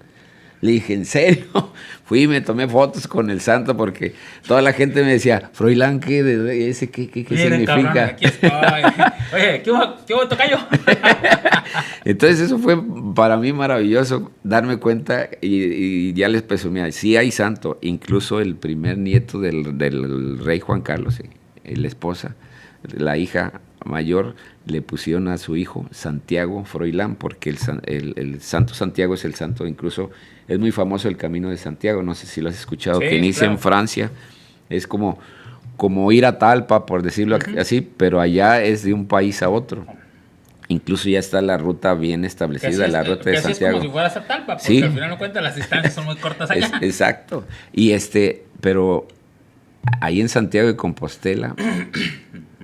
Le dije, ¿en serio? Fui y me tomé fotos con el santo porque toda la gente me decía, Froilán, ¿qué significa? Cabrón, aquí estoy. Oye, ¿qué hubo, tocayo? Entonces eso fue para mí maravilloso darme cuenta y ya les presumía, sí hay santo, incluso el primer nieto del rey Juan Carlos, la esposa, la hija mayor, le pusieron a su hijo Santiago Froilán, porque el santo Santiago es el santo, incluso es muy famoso el Camino de Santiago, no sé si lo has escuchado, sí, que inicia en Francia, es como ir a Talpa, por decirlo así, pero allá es de un país a otro. Incluso ya está la ruta bien establecida, la ruta de Santiago. Es como si fueras a Talpa, porque sí, al final no cuenta, las distancias son muy cortas allá. Exacto. Y pero ahí en Santiago de Compostela,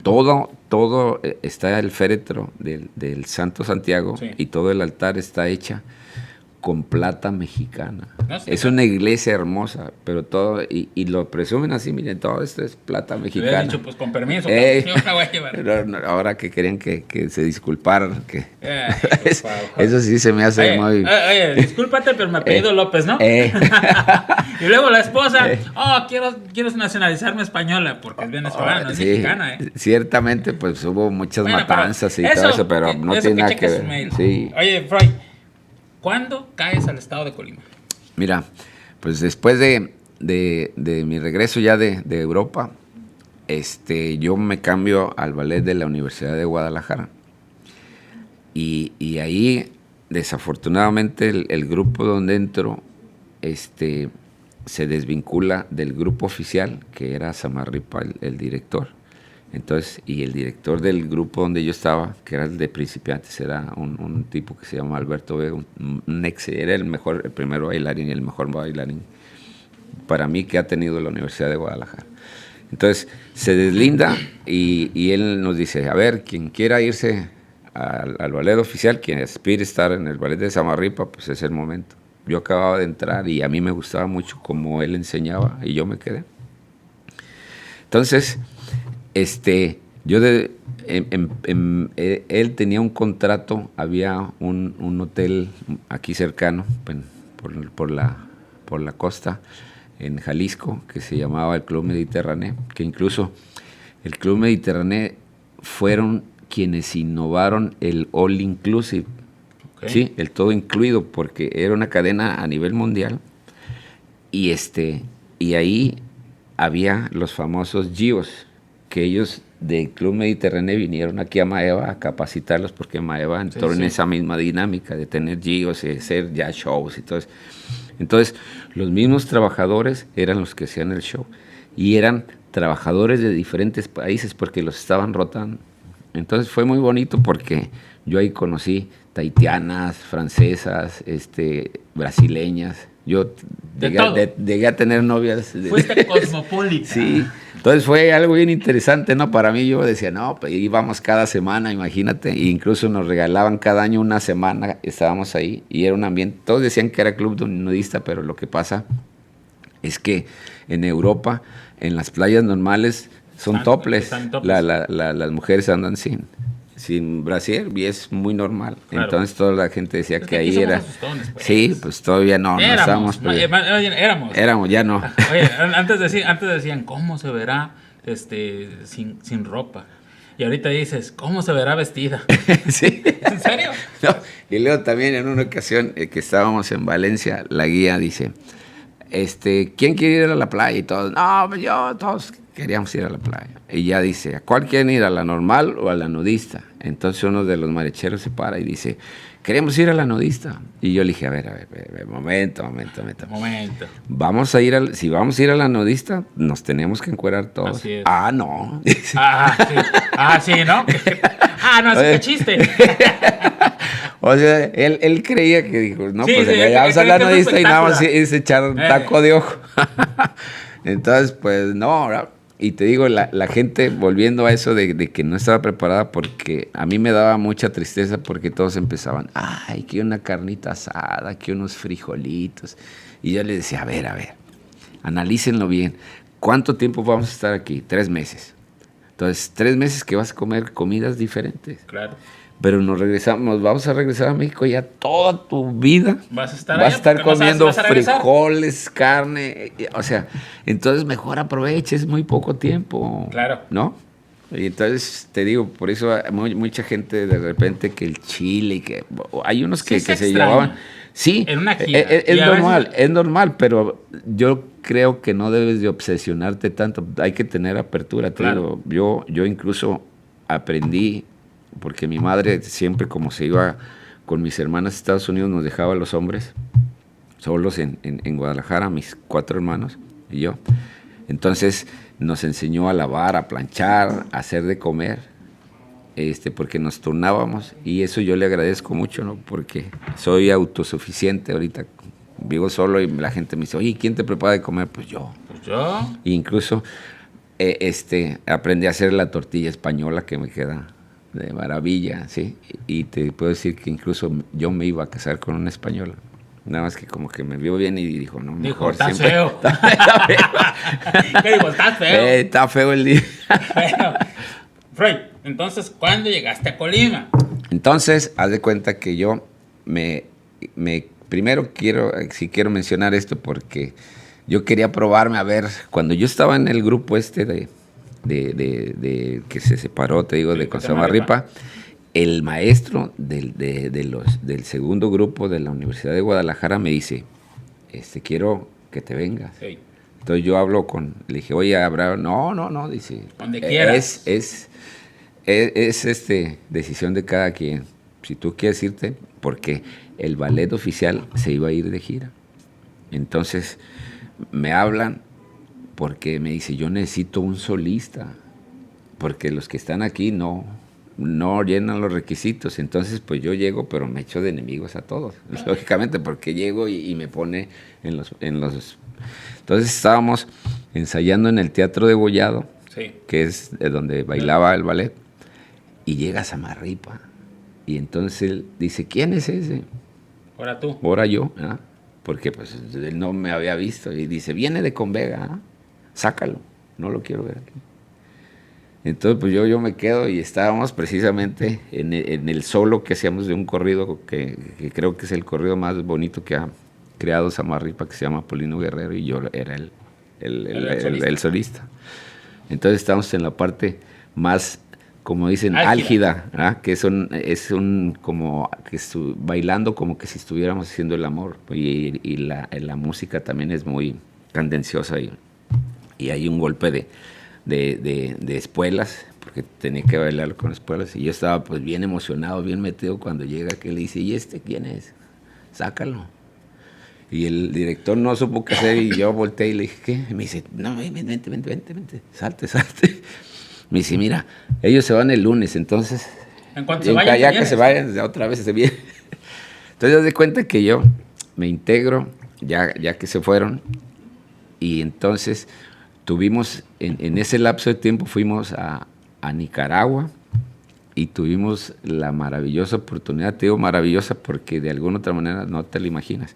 todo está el féretro del Santo Santiago, sí, y todo el altar está hecha con plata mexicana. No, sí, es una iglesia hermosa, pero todo, y lo presumen así, miren, todo esto es plata mexicana. Le he dicho, pues con permiso, yo la voy a llevar. Ahora que querían que se disculparan, eso sí se me hace muy... Oye, discúlpate, pero me apellido López, ¿no? Y luego la esposa, quiero nacionalizarme española, porque es venezolana, es mexicana, Ciertamente, pues hubo muchas matanzas y todo eso, pero no tiene nada que ver. Sí. Oye, Freud, ¿cuándo caes al estado de Colima? Mira, pues después de mi regreso ya de Europa, yo me cambio al ballet de la Universidad de Guadalajara. Y ahí, desafortunadamente, el grupo donde entro se desvincula del grupo oficial, que era Samarripa, el director. Entonces, y el director del grupo donde yo estaba, que era el de principiantes, era un tipo que se llama Alberto Vega, era el primer bailarín y el mejor bailarín para mí que ha tenido la Universidad de Guadalajara. Entonces, se deslinda y él nos dice, a ver, quien quiera irse al ballet oficial, quien aspire a estar en el ballet de Samarripa, pues es el momento. Yo acababa de entrar y a mí me gustaba mucho como él enseñaba y yo me quedé. Entonces, él tenía un contrato, había un hotel aquí cercano, por la costa, en Jalisco, que se llamaba el Club Mediterráneo, que incluso el Club Mediterráneo fueron quienes innovaron el all inclusive, Ok. sí, el todo incluido, porque era una cadena a nivel mundial y y ahí había los famosos GIOS, que ellos del Club Mediterráneo vinieron aquí a Maeva a capacitarlos, porque Maeva entró en esa misma dinámica de tener GIOS y hacer ya shows y todo eso. Entonces, los mismos trabajadores eran los que hacían el show y eran trabajadores de diferentes países porque los estaban rotando. Entonces fue muy bonito porque yo ahí conocí tahitianas, francesas, brasileñas. Yo llegué a tener novias. Fuiste cosmopolita. Sí, entonces fue algo bien interesante, ¿no? Para mí yo decía, no, pues íbamos cada semana, imagínate, e incluso nos regalaban cada año una semana, estábamos ahí, y era un ambiente, todos decían que era club nudista, pero lo que pasa es que en Europa, en las playas normales, son topless, las mujeres andan sin brasier y es muy normal. Claro. Entonces toda la gente decía es que ahí era... Asustones, pues. Sí, pues todavía no estábamos... Éramos, ya no. Oye, antes decían, ¿cómo se verá sin ropa? Y ahorita dices, ¿cómo se verá vestida? Sí. ¿En serio? No. Y luego también en una ocasión que estábamos en Valencia, la guía dice, ¿quién quiere ir a la playa? Y todos, no, pues todos queríamos ir a la playa. Y ya dice, ¿a cuál quieren ir? ¿A la normal o a la nudista? Entonces uno de los maricheros se para y dice, queremos ir a la nudista. Y yo le dije, a ver, momento. Si vamos a ir a la nudista, nos tenemos que encuerar todos. Así es. Ah, no. Sí, ¿no? No, así que chiste. O sea, él creía que dijo, no, sí, pues vamos a la nudista y nada más es echar un taco de ojo. Entonces, pues no, ¿verdad? Y te digo, la gente, volviendo a eso de que no estaba preparada, porque a mí me daba mucha tristeza porque todos empezaban, ay, que una carnita asada, que unos frijolitos. Y yo les decía, a ver, analícenlo bien. ¿Cuánto tiempo vamos a estar aquí? 3 meses. Entonces, 3 meses que vas a comer comidas diferentes. Claro. Pero vamos a regresar a México ya toda tu vida. Vas a estar comiendo frijoles, carne, o sea, entonces mejor aproveche, es muy poco tiempo. Claro. ¿No? Y entonces te digo, por eso hay mucha gente de repente que el chile, que hay unos que se llevaban. Sí, en una gira. Es normal, pero yo creo que no debes de obsesionarte tanto, hay que tener apertura. Claro. Te digo, yo incluso aprendí, porque mi madre siempre, como se iba con mis hermanas a Estados Unidos, nos dejaba a los hombres solos en Guadalajara, mis 4 hermanos y yo. Entonces nos enseñó a lavar, a planchar, a hacer de comer, porque nos turnábamos, y eso yo le agradezco mucho, ¿no? Porque soy autosuficiente ahorita, vivo solo y la gente me dice, oye, ¿quién te prepara de comer? Pues yo. E incluso aprendí a hacer la tortilla española que me queda de maravilla, ¿sí? Y te puedo decir que incluso yo me iba a casar con una española. Nada más que como que me vio bien y dijo, no, mejor está siempre. Feo. ¿Qué dijo? Está feo. Está feo el día. Bueno, Freud, entonces, ¿cuándo llegaste a Colima? Entonces, haz de cuenta que yo primero quiero mencionar esto porque yo quería probarme a ver, cuando yo estaba en el grupo de que se separó, te digo, de Consamarripa, el maestro del segundo grupo de la Universidad de Guadalajara me dice, quiero que te vengas. Sí. Entonces yo le dije, oye, Abraham, no, dice, donde quieras. Es decisión de cada quien. Si tú quieres irte, porque el ballet oficial se iba a ir de gira. Entonces me hablan, porque me dice, yo necesito un solista, porque los que están aquí no llenan los requisitos. Entonces, pues yo llego, pero me echo de enemigos a todos, lógicamente, porque llego y me pone en los... Entonces estábamos ensayando en el Teatro de Gollado, sí, que es donde bailaba el ballet, y llega Samarripa, y entonces él dice, ¿quién es ese? Ahora tú. Ahora yo, ¿ah? Porque pues él no me había visto, y dice, viene de Convega, ¿ah? Sácalo, no lo quiero ver aquí. Entonces pues yo me quedo, y estábamos precisamente en el solo que hacíamos de un corrido que creo que es el corrido más bonito que ha creado Samarripa, que se llama Polino Guerrero, y yo era el solista. Entonces estábamos en la parte más como dicen, álgida, ¿ah? Que es un como que bailando como que si estuviéramos haciendo el amor. Y la música también es muy candenciosa y hay un golpe de espuelas, porque tenía que bailar con espuelas. Y yo estaba pues bien emocionado, bien metido cuando llega que le dice, ¿y este quién es? Sácalo. Y el director no supo qué hacer y yo volteé y le dije, ¿qué? Y me dice, no, vente, salte. Me dice, mira, ellos se van el lunes, entonces... En cuanto se vayan, ya que se vayan, otra vez se viene. Entonces, haz de cuenta que yo me integro, ya que se fueron, y entonces tuvimos, en ese lapso de tiempo fuimos a Nicaragua, y tuvimos la maravillosa oportunidad, te digo maravillosa porque de alguna otra manera no te lo imaginas.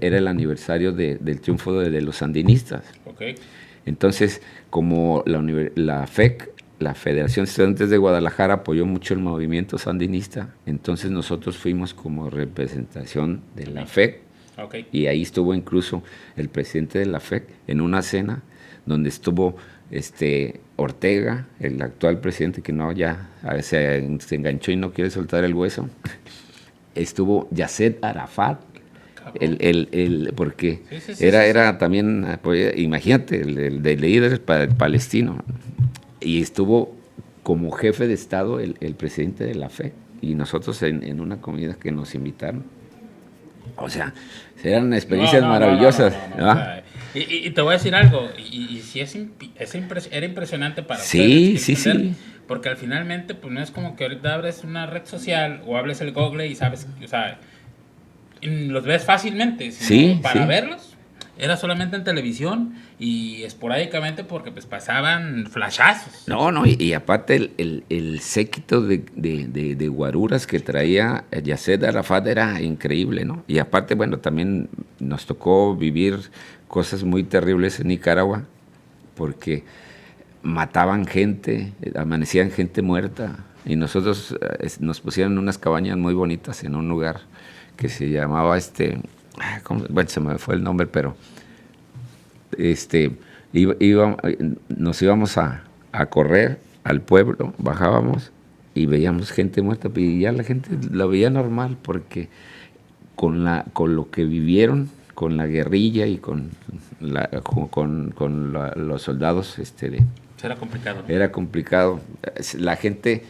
Era el aniversario del triunfo de los sandinistas. Okay. Entonces, como la FEC, la Federación de Estudiantes de Guadalajara, apoyó mucho el movimiento sandinista, entonces nosotros fuimos como representación de la FEC. Okay. Y ahí estuvo incluso el presidente de la FEC en una cena donde estuvo Ortega, el actual presidente que se enganchó y no quiere soltar el hueso. Estuvo Yasser Arafat, porque era también, imagínate, el de líder palestino. Y estuvo como jefe de Estado el presidente de la FEC. Y nosotros en una comida que nos invitaron. O sea, eran experiencias maravillosas. Y te voy a decir algo, y sí era impresionante para ustedes. Sí. Porque al finalmente, pues no es como que ahorita abres una red social o hables el Google y sabes, o sea, los ves fácilmente. Para verlos, era solamente en televisión y esporádicamente porque pues pasaban flashazos. No, y aparte el séquito de guaruras que traía Yasser Arafat era increíble, ¿no? Y aparte, bueno, también nos tocó vivir cosas muy terribles en Nicaragua, porque mataban gente, amanecían gente muerta, y nosotros nos pusieron unas cabañas muy bonitas en un lugar que se llamaba bueno, se me fue el nombre, pero nos íbamos a correr al pueblo, bajábamos y veíamos gente muerta, y ya la gente la veía normal, porque con lo que vivieron, con la guerrilla y con los soldados, Era complicado. Era complicado. La gente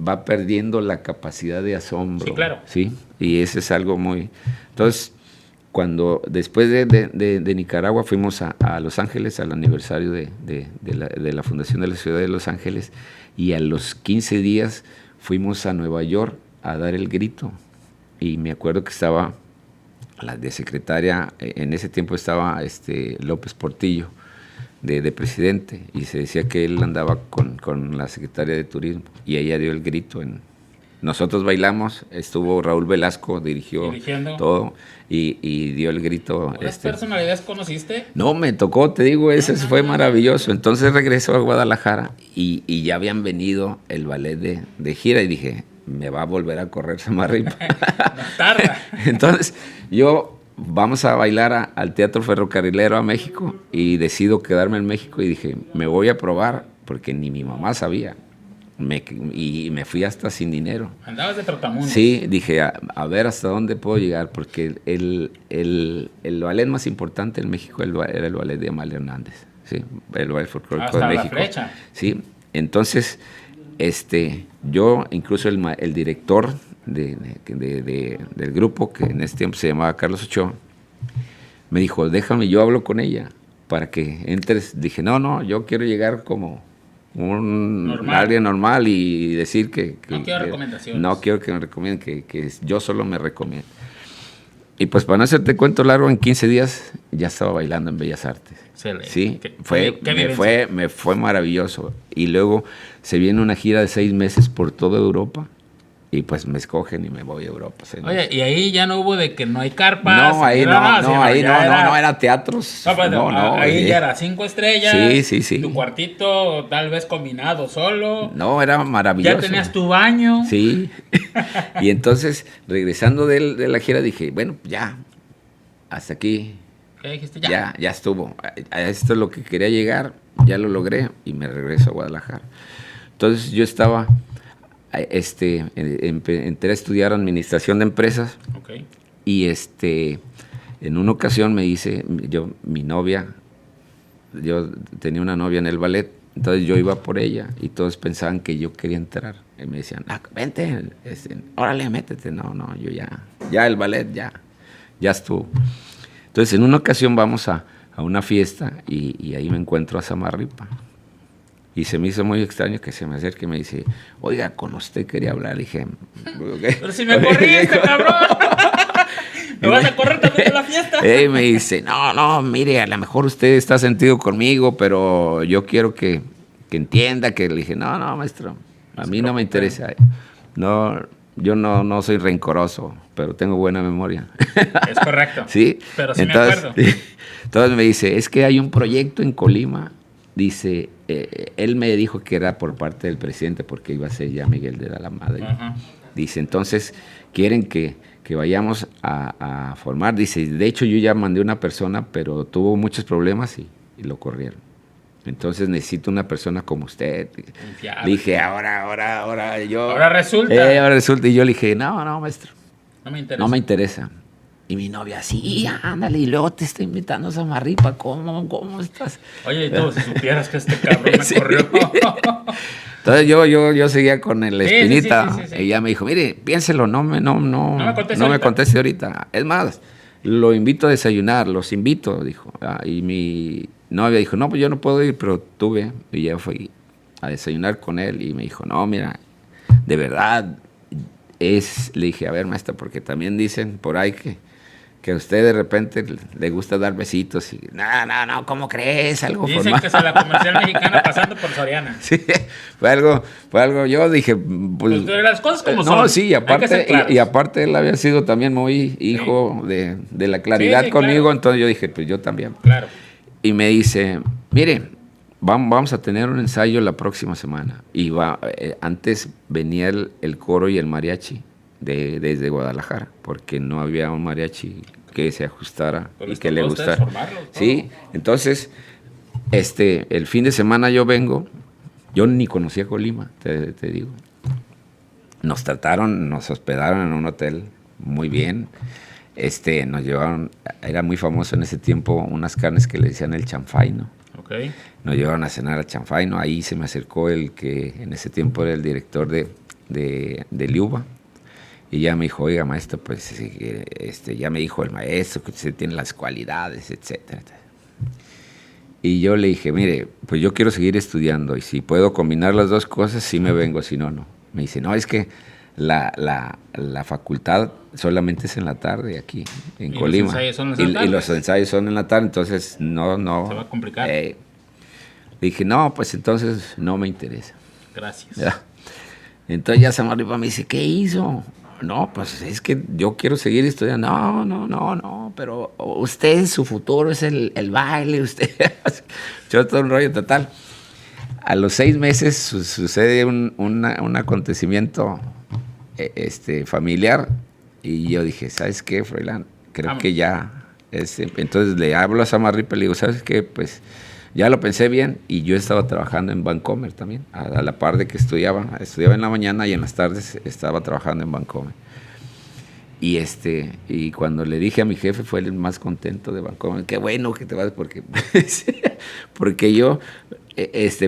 va perdiendo la capacidad de asombro. Sí, claro. ¿Sí? Y eso es algo muy... Entonces, después de Nicaragua fuimos a Los Ángeles al aniversario de la fundación de la ciudad de Los Ángeles, y a los 15 días fuimos a Nueva York a dar el grito. Y me acuerdo que estaba la de secretaria, en ese tiempo estaba López Portillo de presidente, y se decía que él andaba con la secretaria de turismo, y ella dio el grito. Nosotros bailamos, estuvo Raúl Velasco, dirigiendo todo, y dio el grito. ¿Cuáles personalidades conociste? No, me tocó, te digo, eso fue maravilloso. Entonces regreso a Guadalajara y ya habían venido el ballet de gira, y dije, me va a volver a correr Samarripa. No tarda. Entonces vamos a bailar al Teatro Ferrocarrilero a México, y decido quedarme en México, y dije, me voy a probar, porque ni mi mamá sabía. Y me fui hasta sin dinero. Andabas de trotamundo. Sí, dije, a ver hasta dónde puedo llegar, porque el ballet más importante en México era el ballet de Amalia Hernández, ¿sí? El ballet folclórico de México. La Flecha. Sí, entonces, yo, incluso el director del grupo, que en ese tiempo se llamaba Carlos Ochoa, me dijo, déjame, yo hablo con ella para que entres. Dije, no, yo quiero llegar como alguien normal y decir que no quiero recomendaciones. No quiero que me recomienden, que yo solo me recomiendo. Y pues, para no hacerte cuento largo, en 15 días ya estaba bailando en Bellas Artes. Excelente. Sí, me fue maravilloso. Y luego se viene una gira de 6 meses por toda Europa, y pues me escogen y me voy a Europa. ¿Sí? Oye, y ahí ya no hubo de que no hay carpas. No, ahí no, era teatros. Ahí ya era 5 estrellas. Sí. Tu cuartito tal vez combinado solo. No, era maravilloso. Ya tenías tu baño. Sí. Y entonces, regresando de la gira, dije, bueno, ya, hasta aquí. ¿Qué dijiste? Ya estuvo. A esto es lo que quería llegar, ya lo logré, y me regreso a Guadalajara. Entonces yo estaba, entré a estudiar administración de empresas. Ok. Y en una ocasión me dice, mi novia, yo tenía una novia en el ballet, entonces yo iba por ella y todos pensaban que yo quería entrar. Y me decían, vente, órale, métete. No, yo ya el ballet ya estuvo. Entonces en una ocasión vamos a una fiesta y ahí me encuentro a Samarripa. Y se me hizo muy extraño que se me acerque y me dice, oiga, con usted quería hablar. Y dije, ¿qué? Pero si me corriste, cabrón. ¿Me vas a correr también de la fiesta? Y me dice, no, mire, a lo mejor usted está sentido conmigo, pero yo quiero que entienda que le dije, no, maestro, a mí no me interesa. No, yo no soy rencoroso, pero tengo buena memoria. Es correcto. Sí. Pero sí me acuerdo. Entonces me dice, es que hay un proyecto en Colima. Dice, él me dijo que era por parte del presidente porque iba a ser ya Miguel de la Madrid. Ajá. Dice, entonces quieren que vayamos a formar. Dice, de hecho yo ya mandé una persona, pero tuvo muchos problemas y lo corrieron. Entonces necesito una persona como usted. Confiable. Dije, ahora yo... Ahora resulta. Ahora resulta. Y yo le dije, no, maestro. No me interesa. Y mi novia, sí, ándale, y luego te estoy invitando a Samarripa, ¿cómo estás? Oye, y tú, si supieras que este cabrón me Sí. corrió. Entonces yo seguía con la espinita. Sí. Y ella me dijo, mire, piénselo, no me conteste conteste ahorita. Es más, lo invito a desayunar, los invito, dijo. Y mi novia dijo, no, pues yo no puedo ir, pero tú ve. Y ya fui a desayunar con él y me dijo, no, mira, de verdad, le dije, a ver, maestra, porque también dicen por ahí que a usted de repente le gusta dar besitos y no, ¿cómo crees? Algo Dicen formal. que es la comercial mexicana pasando por Soriana. Sí, fue algo, yo dije, pues las cosas como son. No, sí, Hay que ser claros. y aparte él había sido también muy hijo de la claridad Sí, conmigo, claro. Entonces yo dije, pues yo también. Claro. Y me dice, mire, vamos a tener un ensayo la próxima semana. Y antes venía el coro y el mariachi desde Guadalajara, porque no había un mariachi que se ajustara Pero y que le gustara. formarlo, todo. Sí, entonces, el fin de semana yo vengo, yo ni conocía Colima, te digo. Nos hospedaron en un hotel muy bien. Nos llevaron, era muy famoso en ese tiempo, unas carnes que le decían el chanfaino. Ok. Nos llevaron a cenar a chanfaino. Ahí se me acercó el que en ese tiempo era el director de Liuba. Y ya me dijo, oiga, maestro, pues ya me dijo el maestro que usted tiene las cualidades, etcétera. Y yo le dije, mire, pues yo quiero seguir estudiando y si puedo combinar las dos cosas, sí me vengo, si no, no. Me dice, no, es que la facultad solamente es en la tarde aquí, en Colima. Los ensayos son en la tarde. Y los ensayos son en la tarde, entonces no. Se va a complicar. Le dije, no, pues entonces no me interesa. Gracias. Ya. Entonces ya Samarripa me dice, ¿qué hizo? No, pues es que yo quiero seguir estudiando. No, pero usted, su futuro es el baile, usted. Yo todo un rollo total. A los 6 meses sucede un acontecimiento familiar y yo dije, ¿sabes qué, Froilán? Creo que ya. Entonces le hablo a Samarripa y le digo, ¿sabes qué? Pues ya lo pensé bien y yo estaba trabajando en Bancomer también, a la par de que estudiaba en la mañana y en las tardes estaba trabajando en Bancomer. Y cuando le dije a mi jefe fue el más contento de Bancomer, qué bueno que te vas porque yo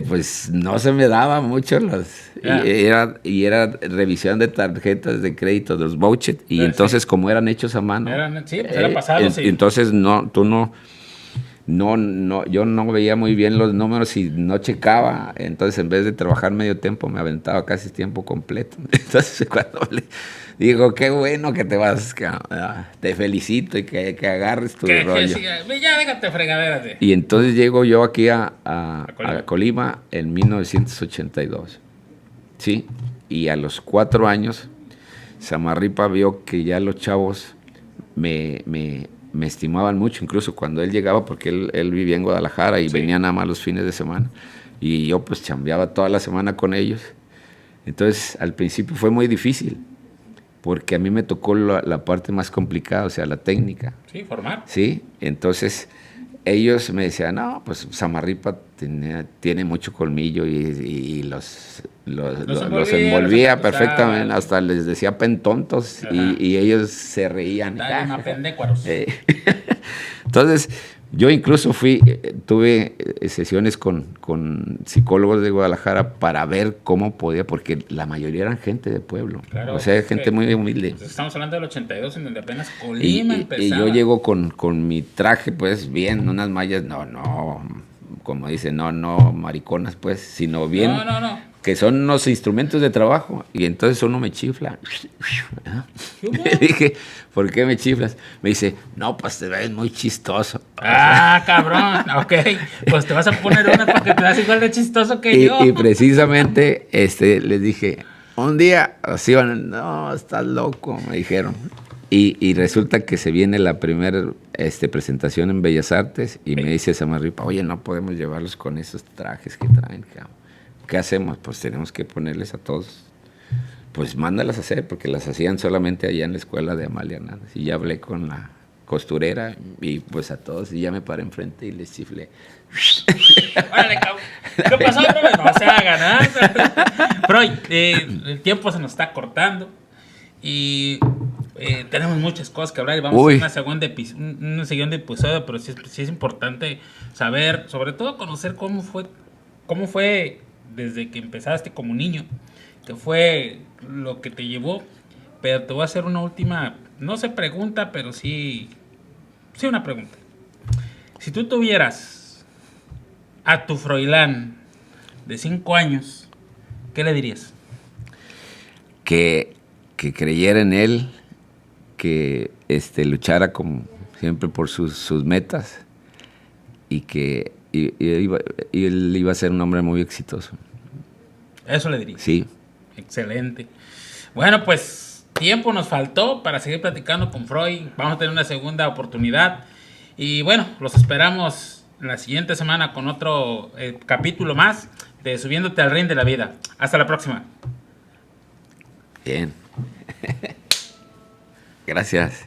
pues no se me daba mucho y era revisión de tarjetas de crédito, de los vouchers, y entonces sí, como eran hechos a mano. Era pasado, sí. Entonces yo no veía muy bien los números y no checaba, entonces en vez de trabajar medio tiempo me aventaba casi tiempo completo. Entonces cuando le digo, qué bueno que te vas, te felicito y que agarres tu rollo. Ya déjate fregaderas. Y entonces llego yo aquí a Colima en 1982, ¿sí? Y a los 4 años Samarripa vio que ya los chavos me estimaban mucho, incluso cuando él llegaba, porque él vivía en Guadalajara y venía nada más los fines de semana, y yo pues chambeaba toda la semana con ellos. Entonces al principio fue muy difícil, porque a mí me tocó la parte más complicada, o sea, la técnica. Sí, formar. Sí, entonces ellos me decían, no, pues Samarripa tiene mucho colmillo y los envolvía perfectamente, hasta les decía pentontos y ellos se reían. Entonces, yo incluso tuve sesiones con psicólogos de Guadalajara para ver cómo podía, porque la mayoría eran gente de pueblo, claro, o sea, gente muy humilde. Estamos hablando del 82, en donde apenas Colima empezaba. Y yo llego con mi traje, pues, bien, unas mallas, no, como dicen, no, mariconas, pues, sino bien, que son unos instrumentos de trabajo, y entonces uno me chifla. Le dije, ¿por qué me chiflas? Me dice, no, pues te ves muy chistoso. Ah, cabrón, ok, pues te vas a poner una porque te das igual de chistoso que yo. Y precisamente, les dije, un día, así van, no, estás loco, me dijeron. Y resulta que se viene la primera presentación en Bellas Artes, y me dice Samarripa, oye, no podemos llevarlos con esos trajes que traen, cabrón. ¿Qué hacemos? Pues tenemos que ponerles a todos. Pues mándalas a hacer, porque las hacían solamente allá en la escuela de Amalia Hernández. Y ya hablé con la costurera y pues a todos, y ya me paré enfrente y les chiflé. Órale, cabrón. ¿Qué pasó, bro? No se hagan, ¿eh? Freud, el tiempo se nos está cortando y tenemos muchas cosas que hablar y vamos a hacer un segundo episodio, pero sí es importante saber, sobre todo conocer cómo fue desde que empezaste como niño, que fue lo que te llevó. Pero te voy a hacer una última, no sé pregunta, pero sí una pregunta. Si tú tuvieras a tu Froilán de 5 años, ¿qué le dirías? Que creyera en él, que luchara como siempre por sus metas, y que él iba a ser un hombre muy exitoso. Eso le diría. Sí. Excelente. Bueno, pues tiempo nos faltó para seguir platicando con Freud. Vamos a tener una segunda oportunidad. Y bueno, los esperamos la siguiente semana con otro capítulo más de Subiéndote al Ring de la Vida. Hasta la próxima. Bien. Gracias.